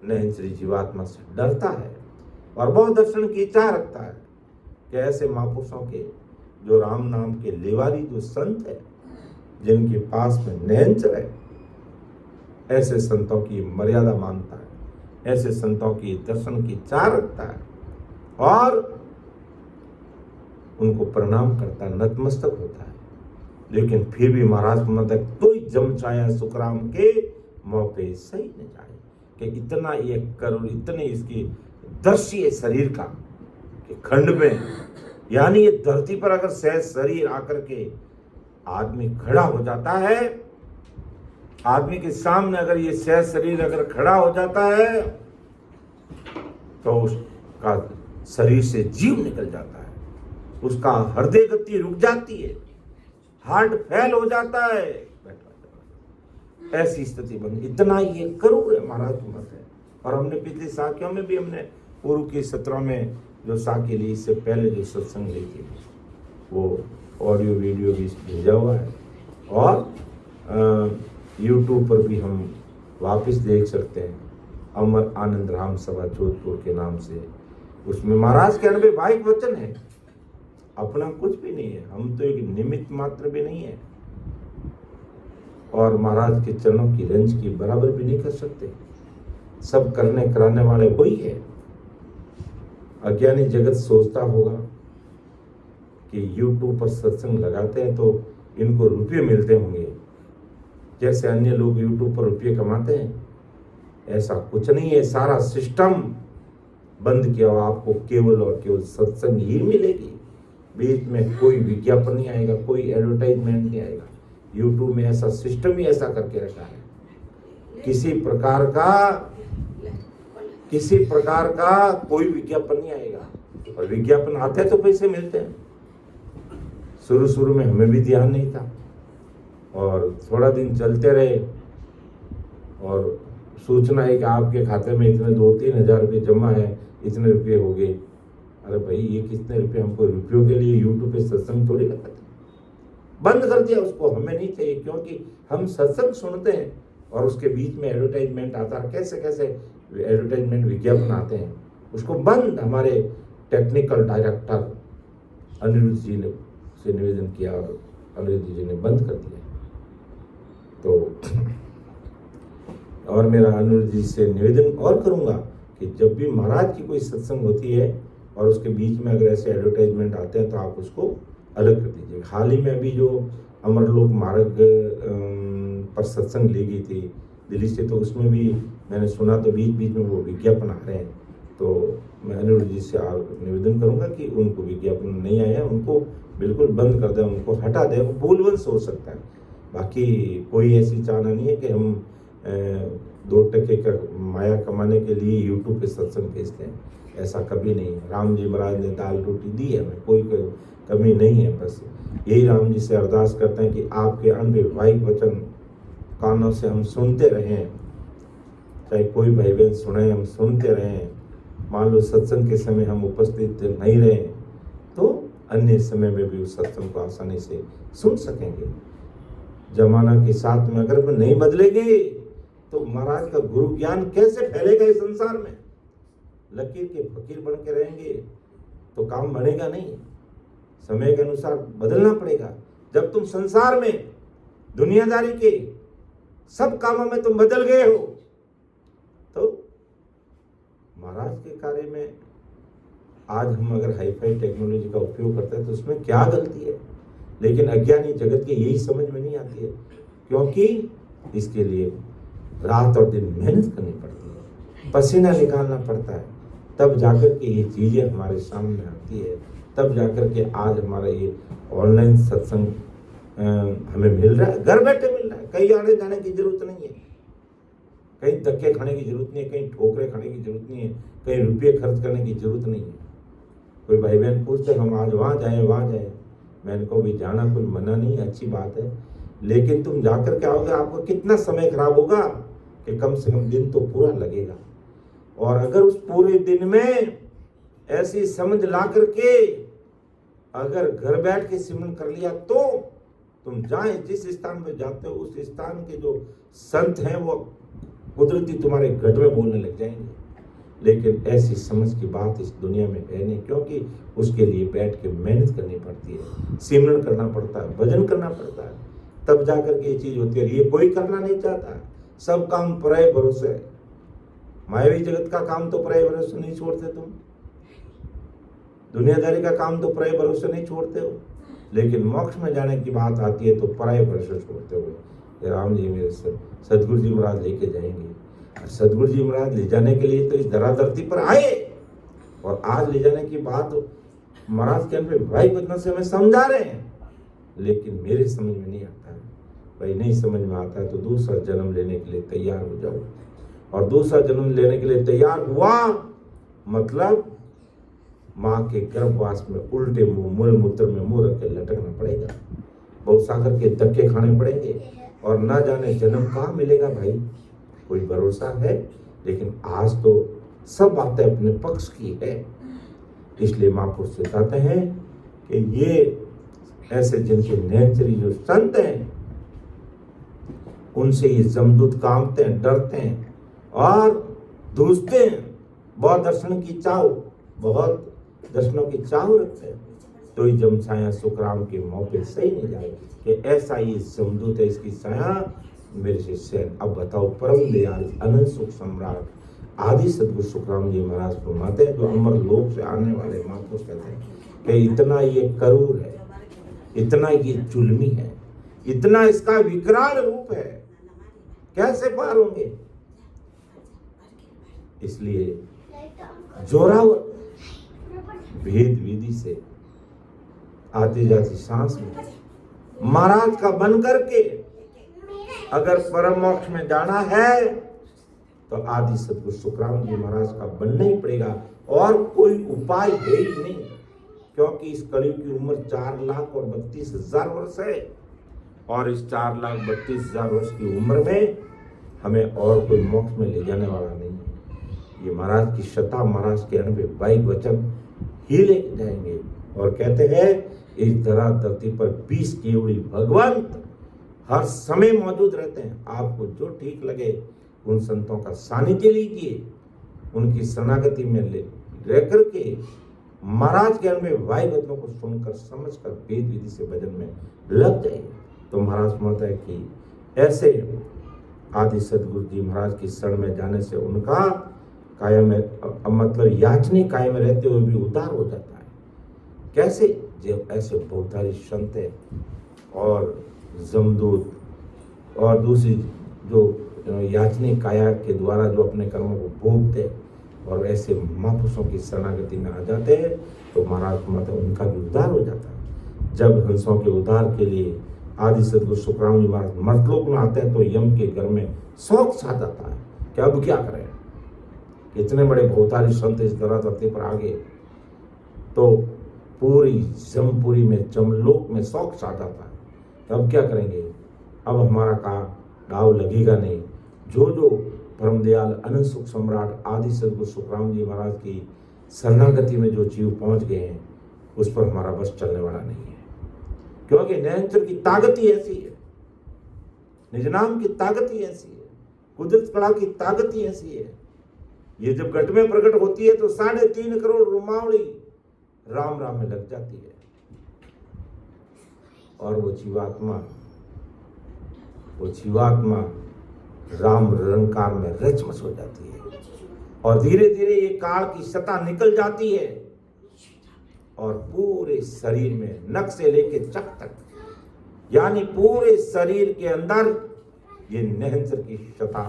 नैंचरी जीवात्मा से डरता है और बहुत दर्शन की इच्छा रखता है कि ऐसे महापुरुषों के जो राम नाम के लेवारी जो संत है, जिनके पास में नैंचर है, ऐसे संतों की मर्यादा मानता है, ऐसे संतों की दर्शन की इच्छा रखता है और उनको प्रणाम करता है, नतमस्तक होता है। लेकिन फिर भी महाराज मतलब तो जम छाया सुखराम के मौके सही न जाए कि इतना ये करुण, इतने इसकी दर्शी है शरीर का कि खंड में, यानी ये धरती पर अगर सहज शरीर आकर के आदमी खड़ा हो जाता है, आदमी के सामने अगर ये सहज शरीर अगर खड़ा हो जाता है तो उसका शरीर से जीव निकल जाता है, उसका हृदय गति रुक जाती है, हार्ट फेल हो जाता है, ऐसी स्थिति बन। इतना ये करूर है महाराज मत है। और हमने पिछली साखियों में भी, हमने पूर्व की 17 में जो साखी ली, इससे पहले जो सत्संग ली थी, वो ऑडियो वीडियो भी भेजा हुआ है और यूट्यूब पर भी हम वापस देख सकते हैं। अमर आनंद राम सभा जोधपुर के नाम से, उसमें महाराज के 92 वचन है। अपना कुछ भी नहीं है, हम तो एक निमित्त मात्र भी नहीं है और महाराज के चरणों की रंज की बराबर भी नहीं कर सकते। सब करने कराने वाले वही है। अज्ञानी जगत सोचता होगा कि यूट्यूब पर सत्संग लगाते हैं तो इनको रुपये मिलते होंगे, जैसे अन्य लोग यूट्यूब पर रुपये कमाते हैं। ऐसा कुछ नहीं है, सारा सिस्टम बंद किया हुआ। आपको केवल और केवल सत्संग ही मिलेगी, बीच में कोई विज्ञापन नहीं आएगा, कोई एडवर्टाइजमेंट नहीं आएगा। यूट्यूब में ऐसा सिस्टम ही ऐसा करके रखा है, किसी प्रकार का कोई विज्ञापन नहीं आएगा। और विज्ञापन आते हैं तो पैसे मिलते हैं। शुरू में हमें भी ध्यान नहीं था और थोड़ा दिन चलते रहे और सूचना है कि आपके खाते में इतने 2-3 हज़ार रुपये जमा है, इतने रुपये हो गए। अरे भाई, ये कितने रुपये, हमको रुपयों के लिए यूट्यूब पे सत्संग थोड़ी लगाते। बंद कर दिया उसको, हमें नहीं चाहिए, क्योंकि हम सत्संग सुनते हैं और उसके बीच में एडवर्टाइजमेंट आता है। कैसे कैसे एडवर्टाइजमेंट विज्ञापन आते हैं, उसको बंद, हमारे टेक्निकल डायरेक्टर अनिरुद्ध जी ने से निवेदन किया और अनिरुद्ध जी ने बंद कर दिया। तो और मेरा अनिरुद्ध जी से निवेदन और करूँगा कि जब भी महाराज की कोई सत्संग होती है और उसके बीच में अगर ऐसे एडवर्टाइजमेंट आते हैं तो आप उसको अलग कर दीजिए। हाल ही में अभी जो अमरलोक मार्ग पर सत्संग ली गई थी दिल्ली से, तो उसमें भी मैंने सुना तो बीच बीच में वो विज्ञापन आ रहे हैं। तो मैं अनिरुद्ध जी से निवेदन करूंगा कि उनको विज्ञापन नहीं आया, उनको बिल्कुल बंद कर दें, उनको हटा दें। वो बोलवंश हो सकता है, बाकी कोई ऐसी चाहना नहीं है कि हम 2 टके का माया कमाने के लिए यूट्यूब पे सत्संग भेजते हैं, ऐसा कभी नहीं है। राम जी महाराज ने दाल रोटी दी है, हमें कोई कमी नहीं है। बस यही राम जी से अरदास करते हैं कि आपके अनवैवाहिक वचन कानों से हम सुनते रहें, चाहे कोई भाई बहन सुने हम सुनते रहें। मान लो सत्संग के समय हम उपस्थित नहीं रहे तो अन्य समय में भी उस सत्संग को आसानी से सुन सकेंगे। जमाना के साथ में अगर हम नहीं बदलेंगे तो महाराज का गुरु ज्ञान कैसे फैलेगा इस संसार में। लकीर के फकीर बन के रहेंगे तो काम बनेगा नहीं, समय के अनुसार बदलना पड़ेगा। जब तुम संसार में दुनियादारी के सब कामों में तुम बदल गए हो तो महाराज के कार्य में आज हम अगर हाईफाई टेक्नोलॉजी का उपयोग करते हैं तो उसमें क्या गलती है। लेकिन अज्ञानी जगत के यही समझ में नहीं आती है, क्योंकि इसके लिए रात और दिन मेहनत करनी पड़ती है, पसीना निकालना पड़ता है, तब जाकर के ये चीज़ें हमारे सामने आती है, तब जाकर के आज हमारा ये ऑनलाइन सत्संग हमें मिल रहा है, घर बैठे मिल रहा है। कहीं आने जाने की जरूरत नहीं है, कहीं धक्के खाने की जरूरत नहीं है, कहीं ठोकरे खाने की जरूरत नहीं है, कहीं रुपये खर्च करने की जरूरत नहीं है। कोई भाई बहन पूछते हम आज वहाँ जाएं, मैंने कहा भी जाना कोई मना नहीं, अच्छी बात है, लेकिन तुम जाकर के आओगे आपको कितना समय खराब होगा कि कम से कम दिन तो पूरा लगेगा। और अगर उस पूरे दिन में ऐसी समझ ला करके अगर घर बैठ के सिमरन कर लिया तो तुम जाए जिस स्थान पे जाते हो उस स्थान के जो संत हैं वो कुदरती तुम्हारे घट में बोलने लग जाएंगे। लेकिन ऐसी समझ की बात इस दुनिया में है नहीं, क्योंकि उसके लिए बैठ के मेहनत करनी पड़ती है, सिमरन करना पड़ता है, भजन करना पड़ता है, तब जाकर के ये चीज होती है। ये कोई करना नहीं चाहता, सब काम पराये भरोसे है। मायावी जगत का काम तो पराये भरोसे नहीं छोड़ते तुम, दुनियादारी का काम तो पराये भरोसे नहीं छोड़ते हो, लेकिन मोक्ष में जाने की बात आती है तो पराये भरोसे छोड़ते हो। राम जी मेरे सदगुरु जी महाराज लेके जाएंगे, सदगुरु जी महाराज ले जाने के लिए तो इस धराधरती पर आए, और आज ले जाने की बात महाराज के अनुभव भाई बचन से हमें समझा रहे हैं, लेकिन मेरे समझ में नहीं आता है। भाई नहीं समझ में आता है तो दूसरा जन्म लेने के लिए तैयार हो जाओ, और दूसरा जन्म लेने के लिए तैयार हुआ मतलब माँ के गर्भवास में उल्टे मुंह मूल मूत्र में मुंह रख के लटकना पड़ेगा, बहुत सागर के धक्के खाने पड़ेंगे, और ना जाने जन्म कहाँ मिलेगा भाई, कोई भरोसा है। लेकिन आज तो सब बातें अपने पक्ष की है, इसलिए महापुरुष से कहते हैं कि ये ऐसे जिनके नेचरी जो संत हैं उनसे ये जमदूत कांपते हैं, डरते हैं और दूसते हैं। बहुत दर्शनों की चाह रखते हैं, तो ही जम छाया सुखराम के मौके सही नहीं जाए कि ऐसा ही जमदूत है, इसकी छाया मेरे शिष्य। अब बताओ, परम दयाल अनंत सुख सम्राट आदि सदगुरु सुखराम जी महाराज फरमाते हैं, जो अमर लोक से आने वाले महापुरुष कहते हैं कि इतना ये करूर है, इतना ये जुल्मी है, इतना इसका विकराल रूप है, कैसे पार होंगे। इसलिए जोरावर भेद विधि से आती जाती सांस में महाराज का बन करके अगर परम मोक्ष में जाना है तो आदि सदगुरु सुखराम जी महाराज का बनना ही पड़ेगा, और कोई उपाय है ही नहीं, क्योंकि इस कलयुग की उम्र 4,32,000 वर्ष है, और इस 4,32,000 वर्ष की उम्र में हमें और कोई मोक्ष में ले जाने वाला नहीं है। ये महाराज की शता, महाराज के अनुभव वचन ही ले जाएंगे। और कहते हैं इस धरा धरती पर 20 केवड़ी भगवंत हर समय मौजूद रहते हैं। आपको जो ठीक लगे उन संतों का सानिध्य लीजिए, उनकी शरणागति में रह करके महाराज के में वायु बदलों को सुनकर समझकर वेद विधि से भजन में लग जाइए। तो महाराज कहता है कि ऐसे आदि सदगुरु जी महाराज की शरण में जाने से उनका काया में मतलब याचनी काया में रहते हुए भी उद्धार हो जाता है। कैसे? जब ऐसे बहुत सारे संत है और जमदूत और दूसरी जो याचनी काया के द्वारा जो अपने कर्मों को भोगते और ऐसे महापुरुषों की शरणागति में आ जाते हैं तो महाराज मतलब उनका भी उद्धार हो जाता है। जब हंसों के उद्धार के लिए आदि सदगुरु सुखराम जी महाराज मर्तलोक में आते हैं तो यम के घर में शौक छा जाता है कि अब क्या करें। इतने बड़े भौतारी संत इस धरातल पर आ गए तो पूरी जमपुरी में जमलोक में शौक छा जाता है। अब क्या करेंगे, अब हमारा का दाव लगेगा नहीं। जो जो परमदयाल अनंत सुख सम्राट आदि सदगुरु सुखराम जी महाराज की शरणागति में जो जीव पहुंच गए हैं उस पर हमारा बस चलने वाला नहीं है, क्योंकि नैनचर की ताकत ही ऐसी है, निज नाम की ताकत ही ऐसी है, कुदरत कला की ताकत ही ऐसी है। ये जब घट में प्रकट होती है तो 3.5 करोड़ रुमावली राम राम में लग जाती है और वो जीवात्मा राम रंकार में रचमच हो जाती है और धीरे धीरे ये काल की सत्ता निकल जाती है और पूरे शरीर में नख से लेके चक तक यानी पूरे शरीर के अंदर ये निरंतर की सत्ता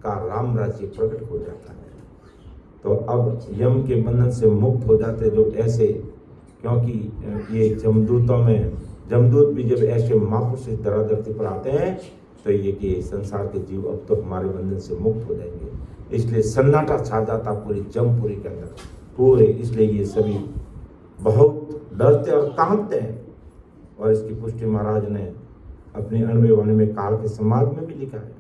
का राम राज्य प्रकट हो जाता है। तो अब यम के बंधन से मुक्त हो जाते जो ऐसे, क्योंकि ये जमदूत भी जब ऐसे महापुरुष इस धराधरती पर आते हैं तो ये कि संसार के जीव अब तो हमारे बंधन से मुक्त हो जाएंगे। इसलिए सन्नाटा छा जाता पूरी जमपुरी के अंदर पूरे, इसलिए ये सभी बहुत डरते और कांपते हैं। और इसकी पुष्टि महाराज ने अपनी अणवे वाणी में काल के समाज में भी लिखा है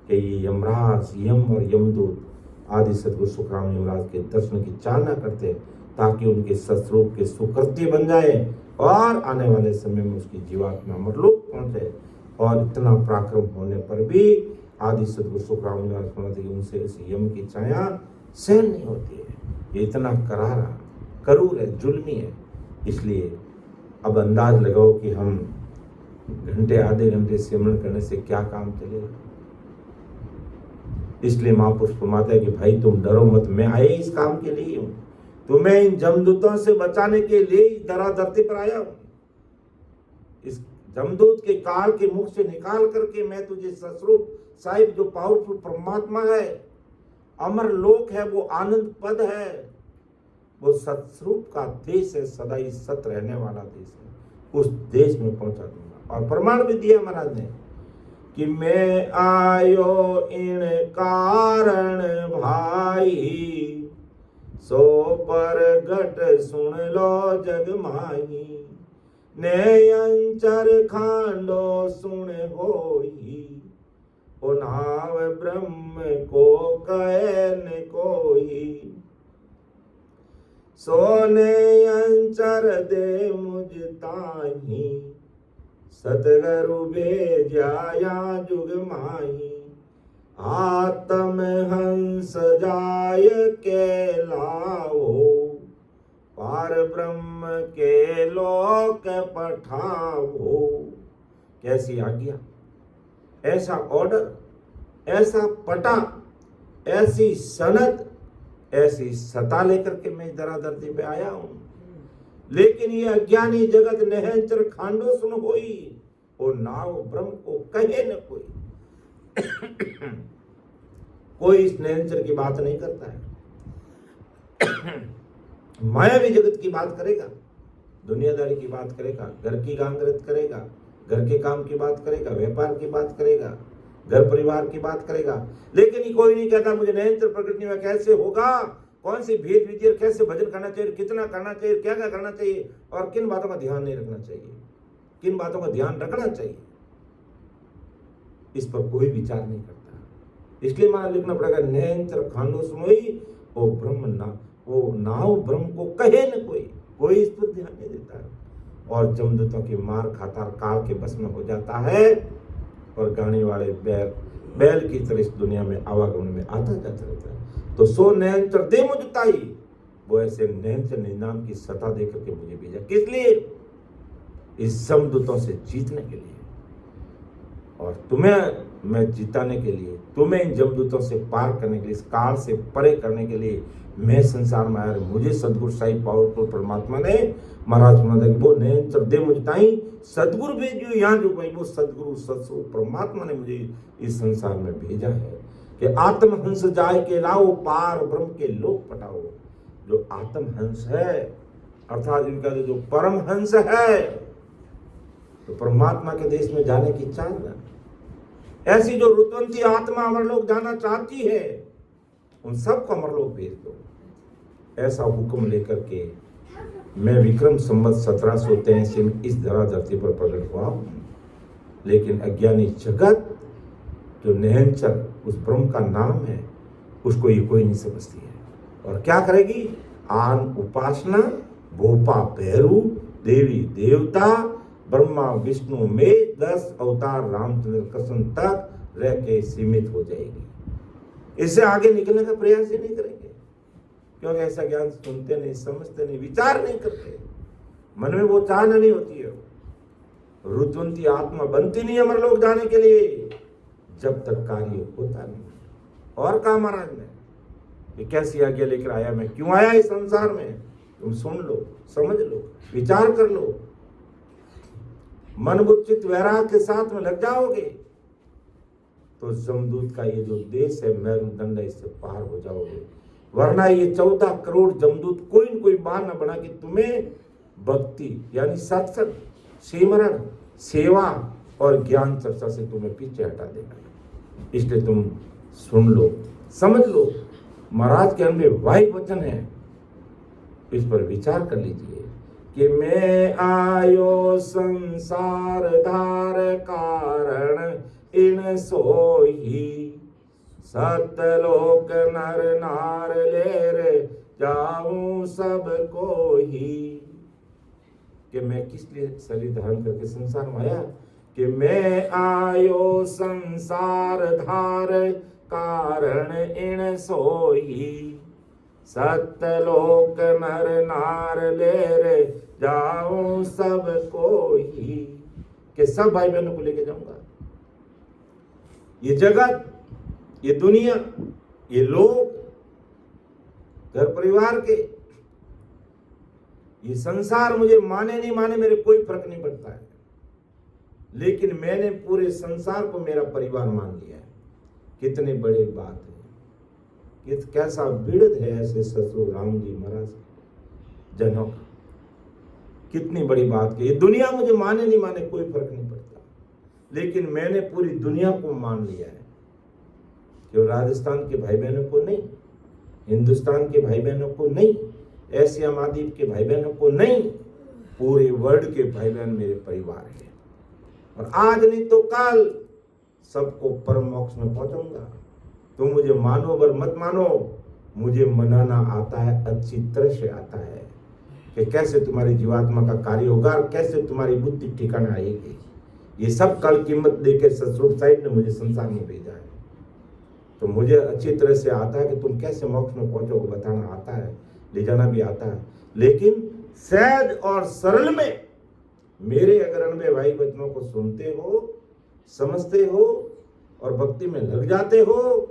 कि ये यमराज यम और यमदूत आदि सदगुरु सुखराम जी महाराज के दर्शन की चाहना करते ताकि उनके सत्स्वरूप के सुकृत्य बन जाए और आने वाले समय में उसकी जीवात्मा अमरलोक पहुंचे। और इतना पराक्रम होने पर भी आदि सदगुरु सुखराम जी महाराज उनसे इस यम की छाया सहन नहीं होती है। ये इतना करारा करूर है, जुल्मी है। इसलिए अब अंदाज लगाओ कि हम आधे घंटे सिमरन करने से क्या काम चलेगा। इसलिए महापुरुष फरमाता है कि भाई तुम डरो मत, मैं आए इस काम के लिए हूं, तुम्हें इन जमदूतों से बचाने के लिए धराधरती पर आया हूं। इस जमदूत के काल के मुख से निकाल करके मैं तुझे सस्वरूप साहिब जो पावरफुल परमात्मा है, अमर लोक है, वो आनंद पद है, वो सत्स्वरूप का देश है, सदा ही सत रहने वाला देश है, उस देश में पहुंचा दूंगा। और प्रमाण भी दिया महाराज ने कि मैं आयो इन कारण भाई, सो पर घट सुन लो जग माही, नयंचर खांडो सुन होई, ओ नाव ब्रह्म को कहन कोई, सोने अंचर दे मुझ ताही, सतगुरु भेजाया जुग माही, आत्म हंस जाय के लाओ, पार ब्रह्म के लोक पठाओ। कैसी आज्ञा, ऐसा ऑर्डर, ऐसा पटा, ऐसी सनद, ऐसी सता लेकर के मैं धराधरती पे आया हूं। लेकिन ये अज्ञानी जगत नहंचर खांडो सुन होई, ओ नाव ब्रह्म को कहे न कोई। कोई इस नहंचर की बात नहीं करता है। मायावी जगत की बात करेगा, दुनियादारी की बात करेगा, घर की गांगरत करेगा, घर के काम की बात करेगा, व्यापार की बात करेगा, घर परिवार की बात करेगा, लेकिन ये कोई नहीं कहता मुझे नयंत्र प्रकृति में कैसे होगा, कौन सी भेद विधि, कैसे भजन करना चाहिए, कितना करना चाहिए, क्या क्या करना चाहिए और किन बातों का ध्यान नहीं रखना चाहिए, किन बातों का ध्यान रखना चाहिए, इस पर कोई विचार नहीं करता। इसलिए माना लिखना पड़ेगा नयंत्र खांडो सुनोई, ओ ब्रह्म ना, वो नाव ब्रह्म को कहे न कोई इस पर ध्यान नहीं देता है। और जमदूतों की मार खाता काल के बस में हो जाता है और गाने वाले बैल की तरह इस दुनिया में आवागमन में आता जाता रहता है। तो सो नयंत्र दे मुझ ताई, वो ऐसे नैनचर नाम की सता दे करके मुझे भेजा। किस लिए? इस समदूतों से जीतने के लिए, और तुम्हें मैं जिताने के लिए, तुम्हें इन जमदूतों से पार करने के लिए, इस काल से परे करने के लिए मैं संसार में आया। मुझे सदगुरु साहिब पावरफुल परमात्मा ने महाराज सुना वो नैनचर दे मुझ ताई सदगुरु भेजो यहाँ जो भाई, वो सदगुरु सत्सुर परमात्मा ने मुझे इस संसार में भेजा है कि आत्महंस जाए के लाओ, पार ब्रह्म के लोक पटाओ। जो आत्महंस है अर्थात इनका जो परमहंस है, तो परमात्मा के देश में जाने की इच्छा है। ऐसी जो रुतवंती आत्मा अमरलोक जाना चाहती है, उन सबको अमरलोक भेज दो। ऐसा हुक्म लेकर के मैं विक्रम संवत 1783 इस धरा धरती पर प्रकट हुआ हूं। लेकिन अज्ञानी जगत जो नैनचर उस ब्रह्म का नाम है, उसको ये कोई नहीं समझती है। और क्या करेगी? आन उपासना, भोपा भैरू, देवी देवता, ब्रह्मा विष्णु में 10 अवतार रामचंद्र कृष्ण तक रह के सीमित हो जाएगी। इससे आगे निकलने का प्रयास ही नहीं करेंगे, क्योंकि ऐसा ज्ञान सुनते नहीं, समझते नहीं, विचार नहीं करते, मन में वो चाहना नहीं होती है। रुद्रवंती आत्मा बनती नहीं अमरलोक जाने के लिए जब तक कार्य होता नहीं। और कहा महाराज ने ये कैसी आज्ञा लेकर आया, मैं क्यों आया इस संसार में, तुम सुन लो, समझ लो, विचार कर लो। मन बुद्धि चित्त वैराग के साथ में लग जाओगे तो जमदूत का ये जो देश है मेरुदंड है, इससे पार हो जाओगे। वरना ये 14 करोड़ जमदूत कोई न कोई बहाना बना कि तुम्हें भक्ति यानी सत्संग, सिमरन, सेवा और ज्ञान चर्चा से तुम्हें पीछे हटा देगा। इसलिए तुम सुन लो, समझ लो। महाराज के अनुभव वाहि वचन है, इस पर विचार कर लीजिए कि मैं आयो संसार धार कारण इन सोही, सतलोक नर नार लेर जाऊं सब को ही। कि मैं किस लिए शरीर धारण करके संसार में आया? कि मैं आयो संसार धार कारण इन सोही, सतलोक नर नार लेर जाऊं सब को ही। कि सब भाई बहनों को लेके जाऊंगा। ये जगत, ये दुनिया, ये लोग, घर परिवार के, ये संसार मुझे माने नहीं माने मेरे कोई फर्क नहीं पड़ता है, लेकिन मैंने पूरे संसार को मेरा परिवार मान लिया है। कितनी बड़ी बात है, कैसा बिड़द है ऐसे ससुर राम जी महाराज जनों का। कितनी बड़ी बात की, ये दुनिया मुझे माने नहीं माने कोई फर्क नहीं पड़ता, लेकिन मैंने पूरी दुनिया को मान लिया है। केवल राजस्थान के भाई बहनों को नहीं, हिंदुस्तान के भाई बहनों को नहीं, एशिया महाद्वीप के भाई बहनों को नहीं, पूरे वर्ल्ड के भाई बहन मेरे परिवार है। और आज नहीं तो कल सबको परम मोक्ष में पहुंचाऊंगा। तुम मुझे मानो वर मत मानो, मुझे मनाना आता है, अच्छी तरह से आता है कि कैसे तुम्हारी जीवात्मा का कार्य होगा और कैसे तुम्हारी बुद्धि ठिकाना आएगी। ये सब कल कीमत देकर सतस्वरूप साहिब ने मुझे संसार में भेजा है, तो मुझे अच्छी तरह से आता है कि तुम कैसे मोक्ष में पहुंचोगे, बताना आता है, ले जाना भी आता है। लेकिन सहज और सरल में मेरे अगर अनबे भाई वचनों को सुनते हो, समझते हो और भक्ति में लग जाते हो,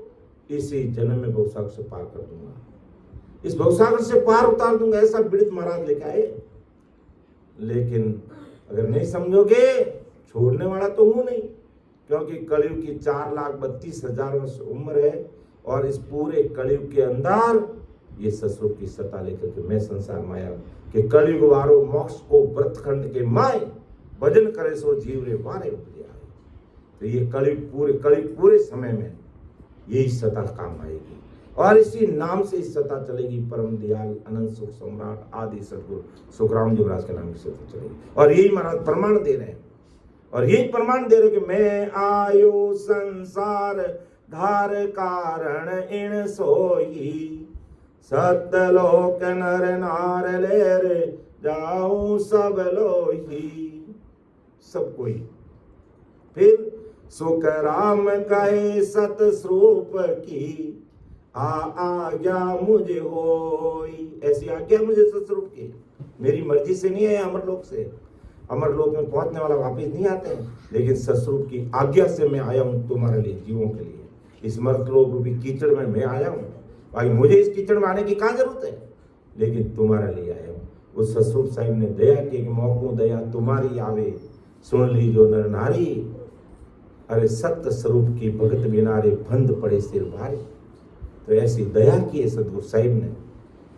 इसी जन्म में भवसागर से पार कर दूंगा, इस भवसागर से पार उतार दूंगा। ऐसा बिड़त महाराज लेके आए। लेकिन अगर नहीं समझोगे, छोड़ने वाला तो हूं नहीं, क्योंकि कलयुग की 4,32,000 वर्ष उम्र है और इस पूरे कलयुग के अंदर ये ससुर की सत्ता लेकर के मैं संसार में आया कि कलयुग वारो मोक्ष को व्रतखंड के माय भजन करे सो जीव रे वारे उपजे आए। तो ये कलयुग पूरे समय में यही सत्ता काम आएगी और इसी नाम से इस सत्ता चलेगी। परम दयाल अनंत सुख सम्राट आदि सदगुरु सुखराम जी महाराज के नाम की सत्ता चलेगी। और यही महाराज प्रमाण दे रहे हैं, और यही प्रमाण दे रहे कि मैं आयो संसार धार कारण इन सोई, सतलोक नर नार लेर जाऊं सब लोही। सब कोई फिर सुख राम कहे सत स्वरूप की, आज्ञा मुझे होई, ऐसी आज्ञा मुझे सतस्वरूप की। मेरी मर्जी से नहीं है अमरलोक से, अमरलोक में पहुंचने वाला वापिस नहीं आते हैं, लेकिन सतस्वरूप की आज्ञा से मैं आया हूं तुम्हारे लिए, जीवों के लिए। इस मर्तलोक रूपी कीचड़ में मैं आया हूं, भाई मुझे इस कीचड़ में आने की क्या जरूरत है, लेकिन तुम्हारे लिए आया हूं। उस सतस्वरूप साहिब ने दया की कि मौकों दया तुम्हारी आवे, सुन ली जो नर नारी, अरे सत्य स्वरूप की भगत बिनारे बंद पड़े सिर भारी। तो ऐसी दया की है सदगुरु साहिब ने,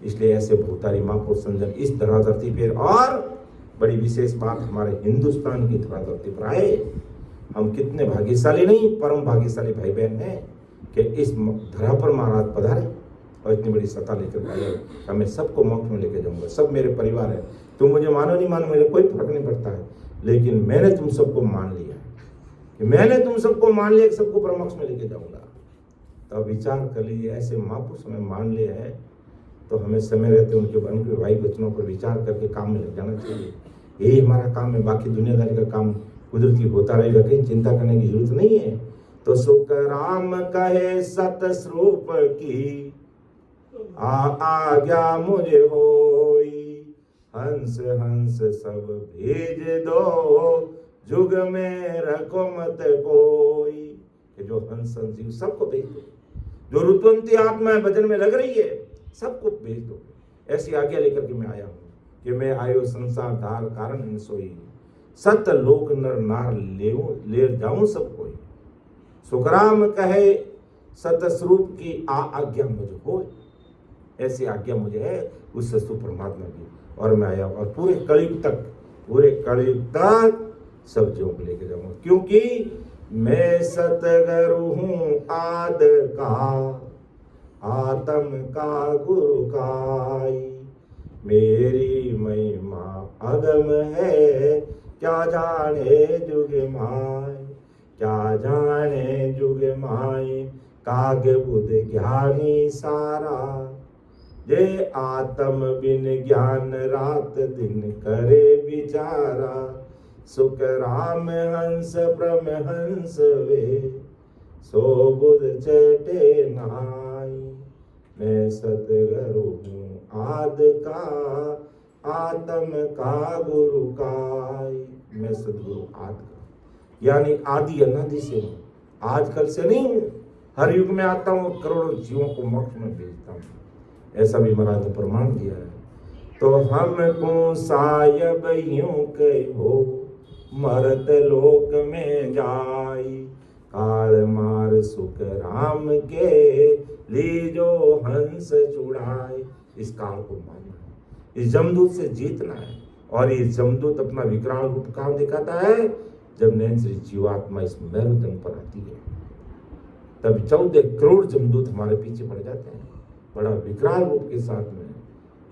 इसलिए ऐसे भूतारी महापुरुष संजन इस धराधरती पर, और बड़ी विशेष बात हमारे हिंदुस्तान की धराधरती पर आए। हम कितने भाग्यशाली नहीं, परम भाग्यशाली भाई बहन हैं कि इस धरा पर महाराज पधारे और इतनी बड़ी सत्ता लेकर आए। मैं सबको मोक्ष में लेकर जाऊंगा, सब मेरे परिवार है। तुम मुझे मानो नहीं मानो, मेरे कोई फर्क नहीं पड़ता है, लेकिन मैंने तुम सबको मान लिया कि मैंने तुम सबको मान लिया कि सबको परमोक्ष में लेके जाऊंगा। तो अब विचार कर लीजिए, ऐसे महापुरुष हमें मान लिया है तो हमें समय रहते उनके भाई वचनों पर विचार करके काम में लग जाना चाहिए। यही हमारा काम है, बाकी दुनियादारी का काम कुदरती होता रहेगा, कहीं चिंता करने की जरूरत नहीं है। तो सुख राम कहे सतस्वरूप की आज्ञा मुझे होई, हंस हंस सब भेज दो, जुग में रखो मत कोई। कि जो हंस हंस जीव सबको भेज दो, जो रुतवंती आत्मा भजन में लग रही है सबको भेज दो। ऐसी आज्ञा लेकर के मैं आया हूं कि मैं आयो संसार धार कारण सोई, सत लोक नर नार ले जाऊं सब कोई। सुखराम कहे सतस्वरूप की आज्ञा मुझे हो, ऐसी आज्ञा मुझे है उस सतस्वरूप परमात्मा की, और मैं आया और पूरे कलयुग तक सब जीवों को लेके जाऊंगा, क्योंकि मैं सतगुरु हूं आद का, आत्म का गुरु काई। मेरी महिमा अगम है, क्या जाने जुग माय, क्या जाने जुग माय। काग बुध ज्ञानी सारा, जे आत्म बिन ज्ञान रात दिन करे विचारा। सुख राम हंस परमहंस वे, सो बुध चटे नाई। मैं सतगुरु हूँ आद का, आत्म का गुरु काई। मैं सतगुरु आद का, यानी आदि अनादि से हूँ, आजकल से नहीं हूँ। हर युग में आता हूँ, करोड़ों जीवों को मोक्ष में भेजता हूँ, ऐसा भी महाराज ने प्रमाण दिया है। तो हमको सायब यूं कहो, मरत लोक में जाई। काल मार सुख राम के, लीजो हंस छुड़ाए। इस काल को मानना है, इस जमदूत से जीतना है। और ये जमदूत अपना विकराल रूप कहाँ दिखाता है, जब नैन श्री जीवात्मा इस मेरुदंड पर आती है, तब 14 करोड़ जमदूत हमारे पीछे पड़ जाते हैं, बड़ा विकराल रूप के साथ में।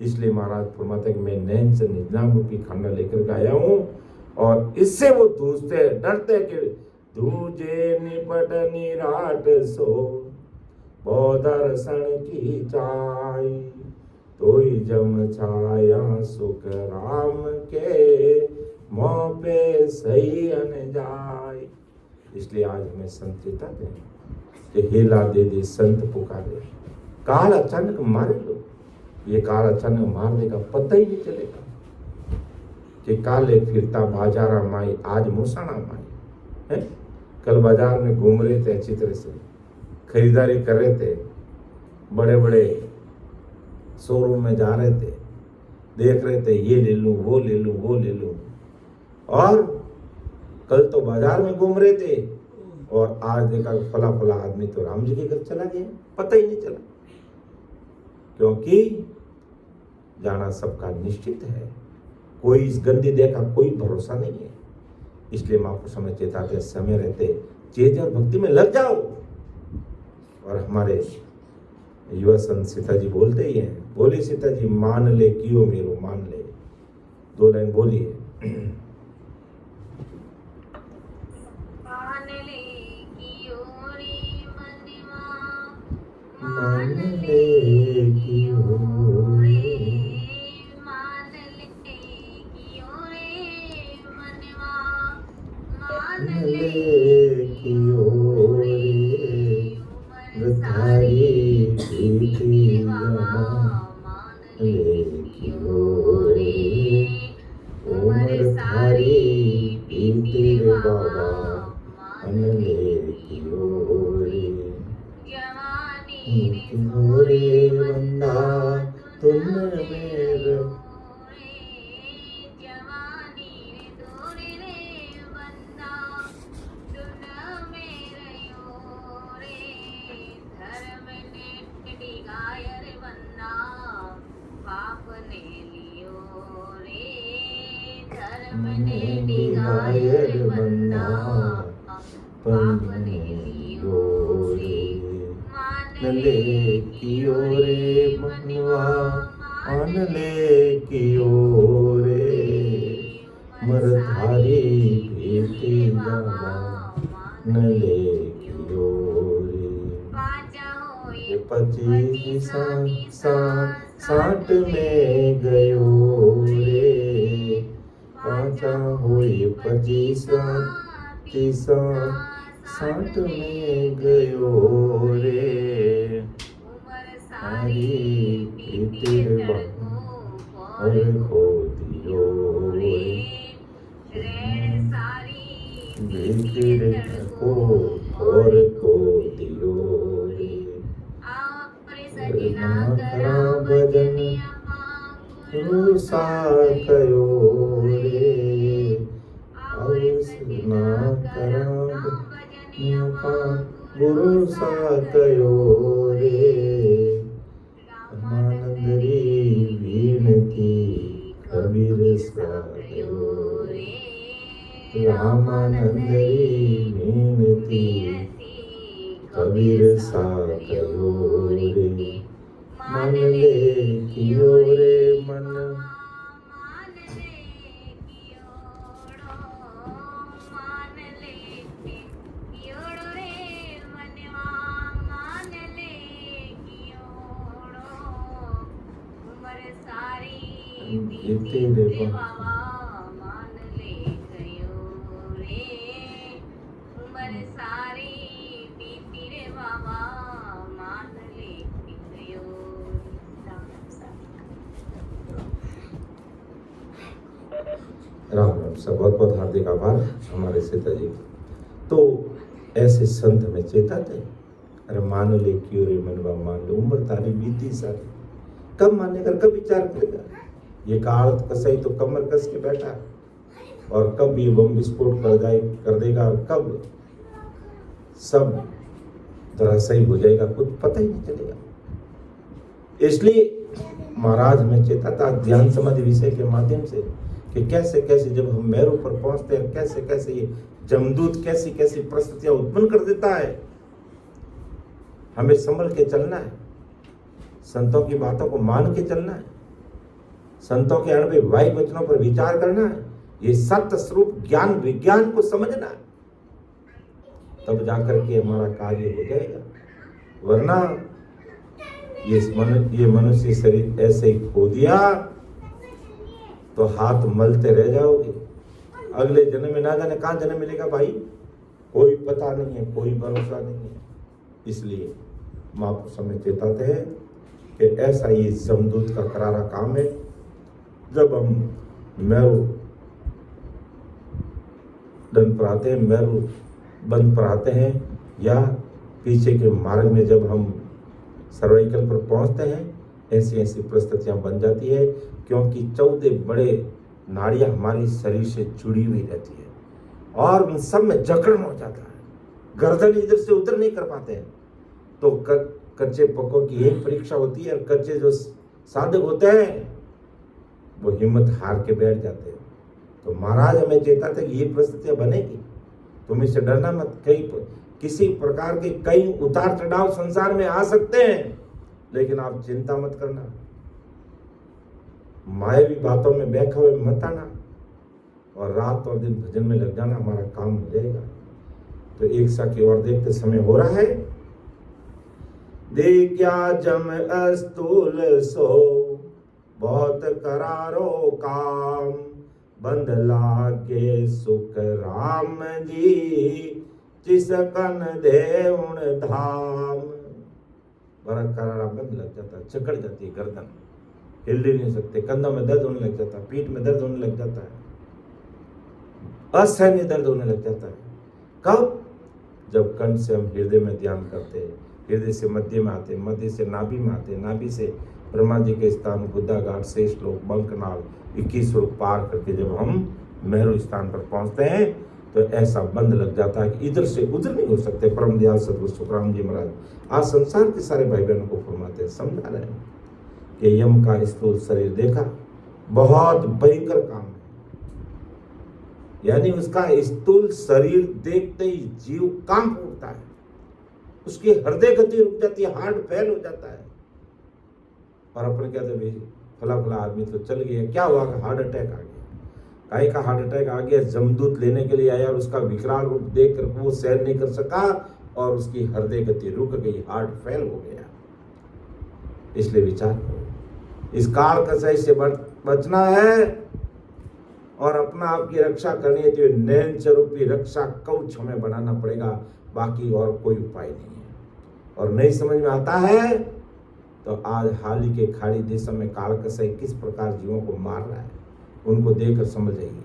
इसलिए महाराज फरमाते हैं कि मैं नैन से निजनाम रूपी खाना लेकर के आया हूँ, और इससे वो दूसरे डरते कि दूजे निपट निराट सो, बहु दर्शन की चाई। तोई जम छाया सुख राम के, मोह पे सही अन जाय। इसलिए आज हमें संत चेताते हैं कि हेला दे दे संत पुकारे, काल अचानक मारे लो। ये काल अचानक मार देगा, पता ही नहीं चलेगा कि काले फिरता बाजारा माई, आज मुसाना माई है। कल बाजार में घूम रहे थे, अच्छी तरह से खरीदारी कर रहे थे, बड़े बड़े शोरूम में जा रहे थे, देख रहे थे ये ले लूं वो ले लूं वो ले लूं, और कल तो बाजार में घूम रहे थे और आज देखा फला फला आदमी तो राम जी के घर चला गया, पता ही नहीं चला। क्योंकि जाना सबका निश्चित है, कोई इस गंदी देह का कोई भरोसा नहीं है। इसलिए महापुरुष हमें चेताते, समय रहते चेत और भक्ति में लग जाओ। और हमारे युवा संत सीता जी बोलते ही हैं, बोले सीता जी मान ले कियो मेरो मान ले। 2 लाइन बोलिए। मान ले कियो रे मनवा, मान ले कियो रे, मान ले कियो रे मनवा, मान ले कियो रे, उमर सारी बीतिया मान ले क्यों रे, उम्र थारी बीती रे बाबा मान ले क्यों रे। क्यों रे बंदा तुम मेरे गायर बन्ना पन्ने लियो रे, मान ले कियो रे मनवा मान ले कियो रे, मरधारी बीती जावा न ले कियो रे। 25 साठ में गयो रे, पाचा हुई 25 60 में गयो रे, सारी बीती और खो दियो रे, बीती को और खो दियो रे। ना करा भजन रूसा कयो रे, ना करा गुरु सा कयो रे, रामानंदरी विनती कबीर सा कयो रे, रामानंदरी विनती कबीर सा कयो रे, मान ले कियो रे मन तेरे बाबा मान ले गयो रे, उम्र सारी बीती रे बाबा मान ले गयो। राम राम सब बहुत बहुत हार्दिक आभार हमारे सीता जी। तो ऐसे संत में चेता थे, अरे मान ले क्यों रे मनवा मान लो, उम्र तारी बीती सारी, कब मानेगा कब विचार करेगा। ये काल कसाई तो कमर कस के बैठा, और कब ये बम विस्फोट कर देगा, कब सब धराशायी हो जाएगा, कुछ पता ही नहीं चलेगा। इसलिए महाराज में चेता था ध्यान समाधि विषय के माध्यम से कि कैसे कैसे जब हम मेरू पर पहुंचते हैं, कैसे कैसे ये जमदूत कैसी कैसी परिस्थितियां उत्पन्न कर देता है। हमें संभल के चलना है, संतों की बातों को मान के चलना है, संतों के अणवे वाई वचनों पर विचार करना है, ये सत्य स्वरूप ज्ञान विज्ञान को समझना है, तब जाकर के हमारा कार्य हो जाएगा। वरना ये मनुष्य शरीर ऐसे ही खो दिया तो हाथ मलते रह जाओगे। अगले जन्म में ना जाने कहां जन्म मिलेगा भाई, कोई पता नहीं है, कोई भरोसा नहीं है। इसलिए महापुरुष हमें चेताते हैं कि ऐसा ये जमदूत का करारा काम है। जब हम मेरू दंड पर आते हैं, मेरू बंद पर आते हैं, या पीछे के मार्ग में जब हम सर्वाइकल पर पहुंचते हैं, ऐसी ऐसी परिस्थितियां बन जाती है, क्योंकि 14 बड़े नाड़ियां हमारी शरीर से जुड़ी हुई रहती है और उन सब में जकड़न हो जाता है, गर्दन इधर से उधर नहीं कर पाते हैं। तो कच्चे पक्कों की एक परीक्षा होती है, और कच्चे जो साधक होते हैं वो हिम्मत हार के बैठ जाते हैं। तो महाराज हमें चेताते कि ये परिस्थितियां बनेगी, तुम इससे डरना मत। किसी प्रकार के कई उतार चढ़ाव संसार में आ सकते हैं, लेकिन आप चिंता मत करना, मायावी बातों में बहका हुए मत आना, और रात और दिन भजन में लग जाना, हमारा काम हो जाएगा। तो एक सा की ओर देखते समय हो रहा है, देखा जम अस्तूल सो बहुत करारो काम, बंद लागे सुख राम जी जिस कन देउण धाम। बड़ा करारा बंद लग जाता है, जकड़ जाती है गर्दन, हिल ही नहीं सकते, कंधों में दर्द होने लग जाता है, पीठ में दर्द होने लग जाता है, असहनीय दर्द होने लग जाता है। कब? जब कंठ से हम हृदय में ध्यान करते हैं, हृदय से मध्य में आते, मध्य से नाभि में आते, नाभि से ब्रह्मा जी के स्थान गुद्दागार, शेष लोक, बंकनाल, 21 लोक पार करके जब हम मेरू स्थान पर पहुंचते हैं तो ऐसा बंद लग जाता है कि इधर से उधर नहीं हो सकते। परम दयाल सदगुरु सुखराम जी महाराज आज संसार के सारे भाई बहनों को फरमाते हैं, समझा रहे हैं कि यम का स्थूल शरीर देखा, बहुत भयंकर काम है। यानी उसका स्थूल शरीर देखते ही जीव कांप उठता है, उसकी हृदय गति रुक जाती है, हार्ट फेल हो जाता है। और अपन कहते भाई फला फला आदमी तो चल गया, क्या हुआ? हार्ट अटैक आ गया। काहे का हार्ट अटैक आ गया? जमदूत लेने के लिए आया और उसका विकराल रूप देख कर वो सहन नहीं कर सका और उसकी हृदय गति रुक गई, हार्ट फेल हो गया। इसलिए विचार करो, इस काल कसाई से बचना है और अपना आपकी रक्षा करनी है तो नैन स्वरूपी रक्षा कवच हमें बनाना पड़ेगा, बाकी और कोई उपाय नहीं है। और नहीं समझ में आता है तो आज हाल ही के खाड़ी देशों में काल कसाई किस प्रकार जीवों को मार रहा है, उनको देखकर समझ जाइए,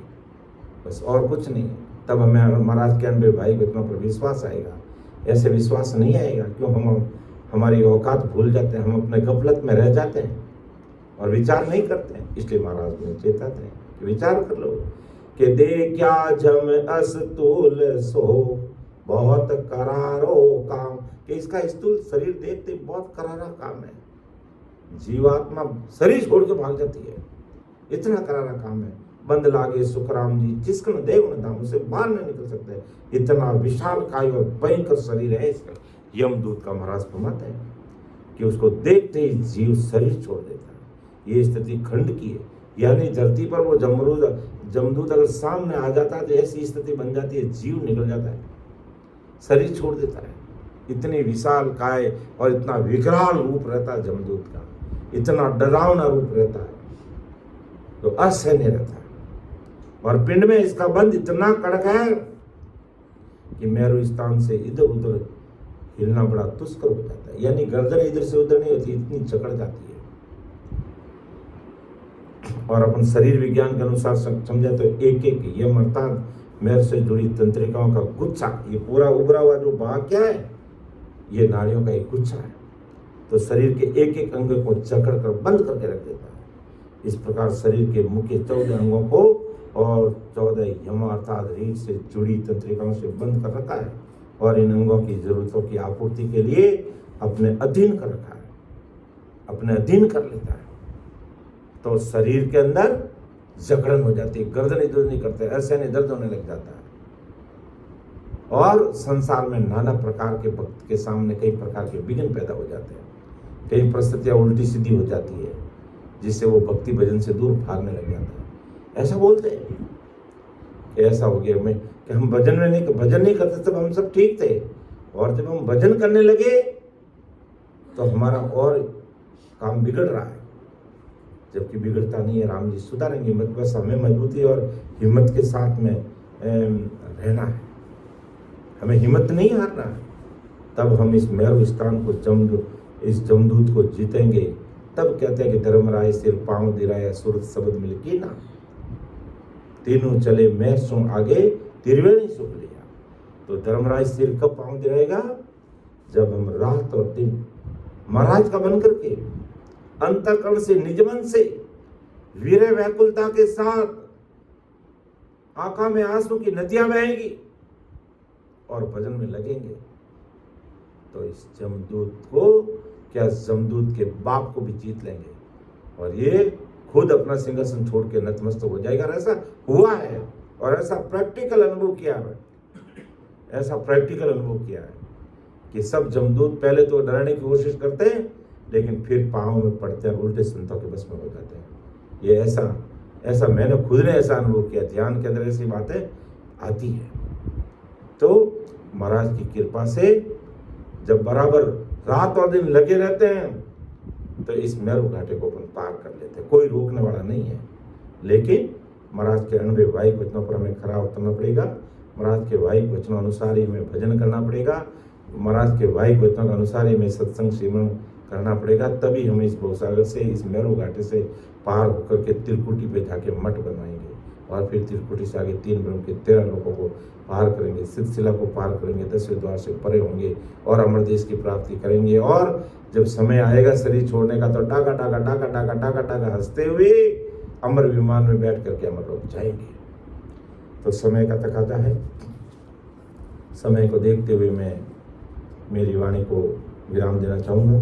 बस और कुछ नहीं। तब हमें महाराज के अनबे भाई बहनों पर विश्वास आएगा। ऐसे विश्वास नहीं आएगा क्यों? हम हमारी औकात भूल जाते हैं, हम अपने गफलत में रह जाते हैं और विचार नहीं करते हैं। इसलिए महाराज ने चेताते हैं कि विचार कर लो कि दे क्या जम अस्तूल सो बहुत करारो काम, कि इसका स्थूल शरीर देखते बहुत करारा काम है। जीवात्मा शरीर छोड़ के भाग जाती है, इतना करारा काम है। बंद लागे सुखराम जी चिस्कन देव न धाम, उसे बाहर नहीं निकल सकते, इतना विशाल काय और भयंकर शरीर है इसका। यमदूत का महाराज फरमाते हैं कि उसको देखते ही जीव शरीर छोड़ देता है। ये स्थिति खंड की है, यानी धरती पर वो जमदूत अगर सामने आ जाता है तो ऐसी स्थिति बन जाती है, जीव निकल जाता है, शरीर छोड़ देता है। इतनी विशाल काय और इतना विकराल रूप रहता है जमदूत का, इतना डरावना रूप रहता है तो असहनीय रहता है। और पिंड में इसका बंध इतना कड़क है कि मेरू स्थान से इधर उधर हिलना बड़ा दुष्कर हो जाता है, यानी गर्दन इधर से उधर नहीं होती, इतनी जकड़ जाती है। और अपन शरीर विज्ञान के अनुसार समझे तो एक एक यम अर्थात मेर से जुड़ी तंत्रिकाओं का गुच्छा, ये पूरा उभरा हुआ जो भाग क्या है, ये नाड़ियों का एक गुच्छा है। तो शरीर के एक एक अंग को जकड़ कर बंद करके रख देता है। इस प्रकार शरीर के मुख्य 14 अंगों को और 14 यम अर्थात रीढ़ से जुड़ी तंत्रिकाओं से बंद कर रखा है और इन अंगों की जरूरतों की आपूर्ति के लिए अपने अधीन कर रखा है, अपने अधीन कर लेता है। तो शरीर के अंदर जकड़न हो जाती है, गर्दन इधर नहीं करते, ऐसे नहीं दर्द होने लग जाता है। और संसार में नाना प्रकार के भक्त के सामने कई प्रकार के विघ्न पैदा हो जाते हैं, कई परिस्थितियां उल्टी सीधी हो जाती है जिससे वो भक्ति भजन से दूर भागने लग जाता है। ऐसा बोलते हैं कि ऐसा हो गया मैं कि हम भजन नहीं करते तब हम सब ठीक थे, और जब हम भजन करने लगे तो हमारा और काम बिगड़ रहा है, जबकि बिगड़ता नहीं है। राम जी सुधारेंगे, मत बस हमें मजबूती और हिम्मत के साथ में रहना है, हमें हिम्मत नहीं हारना है। तब हम इस मेरू स्थान को इस जमदूत को जीतेंगे। तब कहते हैं कि धर्मराय सिर पांव दिराया सूरत शब्द मिल की ना, तीनों चले मैं सो आगे त्रिवेणी सुख लिया। तो धर्मराज सिर कब पांव दिराएगा? जब हम रात और दिन महाराज का बन करके अंतःकरण से निजमन से वीर व्याकुलता के साथ आंखों में आंसू की नदियां बहेंगी और भजन में लगेंगे तो इस जमदूत को क्या जमदूत के बाप को भी जीत लेंगे और ये खुद अपना सिंहासन छोड़ के नतमस्तक हो जाएगा। ऐसा हुआ है और ऐसा प्रैक्टिकल अनुभव किया है, ऐसा प्रैक्टिकल अनुभव किया है कि सब जमदूत पहले तो डरने की कोशिश करते हैं लेकिन फिर पाँव में पड़ते हैं, उल्टे संतों के बस में हो जाते हैं। ये ऐसा मैंने खुद ने ऐसा अनुभव किया, ध्यान के अंदर ऐसी बातें आती है। तो महाराज की कृपा से जब बराबर रात और दिन लगे रहते हैं तो इस मेरू घाटे को अपन पार कर लेते हैं, कोई रोकने वाला नहीं है। लेकिन महाराज के अनुभव वाहिक वचनों पर हमें खरा उतरना पड़ेगा, महाराज के वाहिक वचनों अनुसार ही हमें भजन करना पड़ेगा, महाराज के वाहिक वचनों के अनुसार ही हमें सत्संग श्रीमन करना पड़ेगा, तभी हम इस भवसागर से, इस मेरू घाटी से पार होकर के त्रिकुटी पे जाके मठ बनवाएंगे और फिर त्रिकुटी से आगे 3 ब्रह्म के 13 लोगों को पार करेंगे, सिलसिला को पार करेंगे, 10वें द्वार से परे होंगे और अमर देश की प्राप्ति करेंगे। और जब समय आएगा शरीर छोड़ने का तो डाका डाका डाका डाका डाका डाका हंसते हुए अमर विमान में बैठ करके अमर लोग जाएंगे। तो समय का तकाजा है, समय को देखते हुए मैं मेरी वाणी को विराम देना चाहूँगा।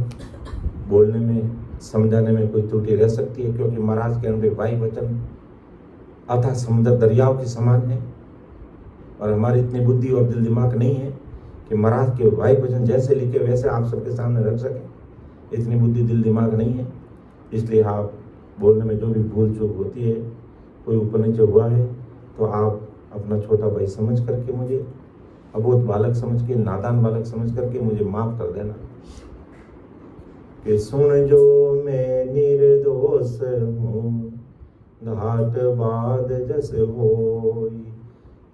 बोलने में, समझाने में कोई त्रुटि रह सकती है, क्योंकि महाराज के अनुभव वाई वचन अथाह समुद्र दरियाओं के समान है और हमारी इतनी बुद्धि और दिल दिमाग नहीं है कि महाराज के वाई वचन जैसे लिखे वैसे आप सबके सामने रख सकें। इतनी बुद्धि दिल दिमाग नहीं है, इसलिए आप बोलने में जो भी भूल चूक होती है, कोई ऊपर नीचे हुआ है, तो आप अपना छोटा भाई समझ करके, मुझे अबोध बालक समझ के, नादान बालक समझ करके मुझे माफ कर देना। कि सुन जो मैं निर्दोष हूँ, घाट बाद जस होई,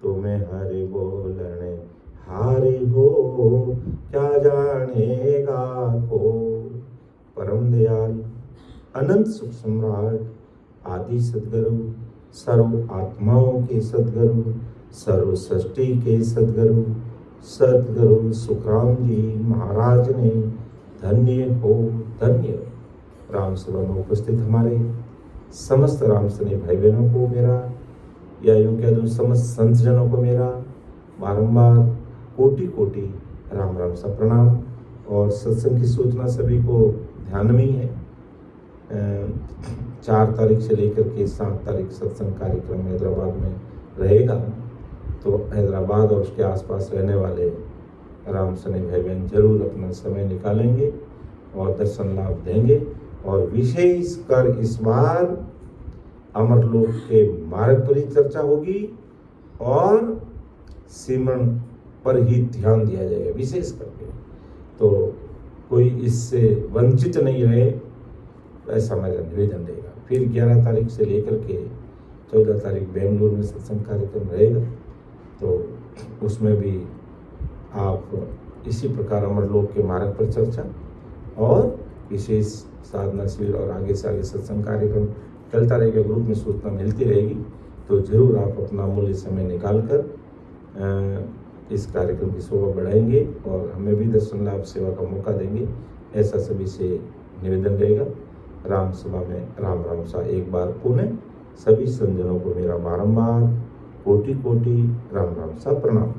तुम्हें हरि बोलने हारि हो, क्या जानेगा को। परम दयाल अनंत सुख सम्राट आदि सद्गुरु, सर्व आत्माओं के सद्गुरु, सर्व सृष्टि के सद्गुरु, सद्गुरु सुखराम जी महाराज ने धन्य हो धन्य। राम सभा में उपस्थित हमारे समस्त राम सैनिक भाई बहनों को मेरा, या यूं कह दूं समस्त संतजनों को मेरा बारंबार कोटि कोटि राम राम सा प्रणाम। और सत्संग की सूचना सभी को ध्यान में ही है। 4 तारीख से लेकर के 7 तारीख सत्संग कार्यक्रम हैदराबाद में रहेगा। तो हैदराबाद और उसके आसपास रहने वाले राम सैनिक भाई बहन जरूर अपना समय निकालेंगे और दर्शन लाभ देंगे। और विशेष कर इस बार अमरलोक के मार्ग पर ही चर्चा होगी और सिमरन पर ही ध्यान दिया जाएगा विशेष करके। तो कोई इससे वंचित नहीं रहे, ऐसा मेरा निवेदन रहेगा। फिर 11 तारीख से लेकर के 14 तारीख बेंगलुरु में सत्संग कार्यक्रम रहेगा, तो उसमें भी आप इसी प्रकार अमरलोक के मार्ग पर चर्चा और विशेष साधना शिविर और आगे से आगे सत्संग कार्यक्रम चलता रहेगा। ग्रुप में सूचना मिलती रहेगी, तो जरूर आप अपना अमूल्य समय निकाल कर इस कार्यक्रम की शोभा बढ़ाएंगे और हमें भी दर्शन लाभ सेवा का मौका देंगे, ऐसा सभी से निवेदन रहेगा। राम सभा में राम राम सा एक बार पुनः सभी संजनों को मेरा बारंबार कोटि कोटि राम राम सा प्रणाम।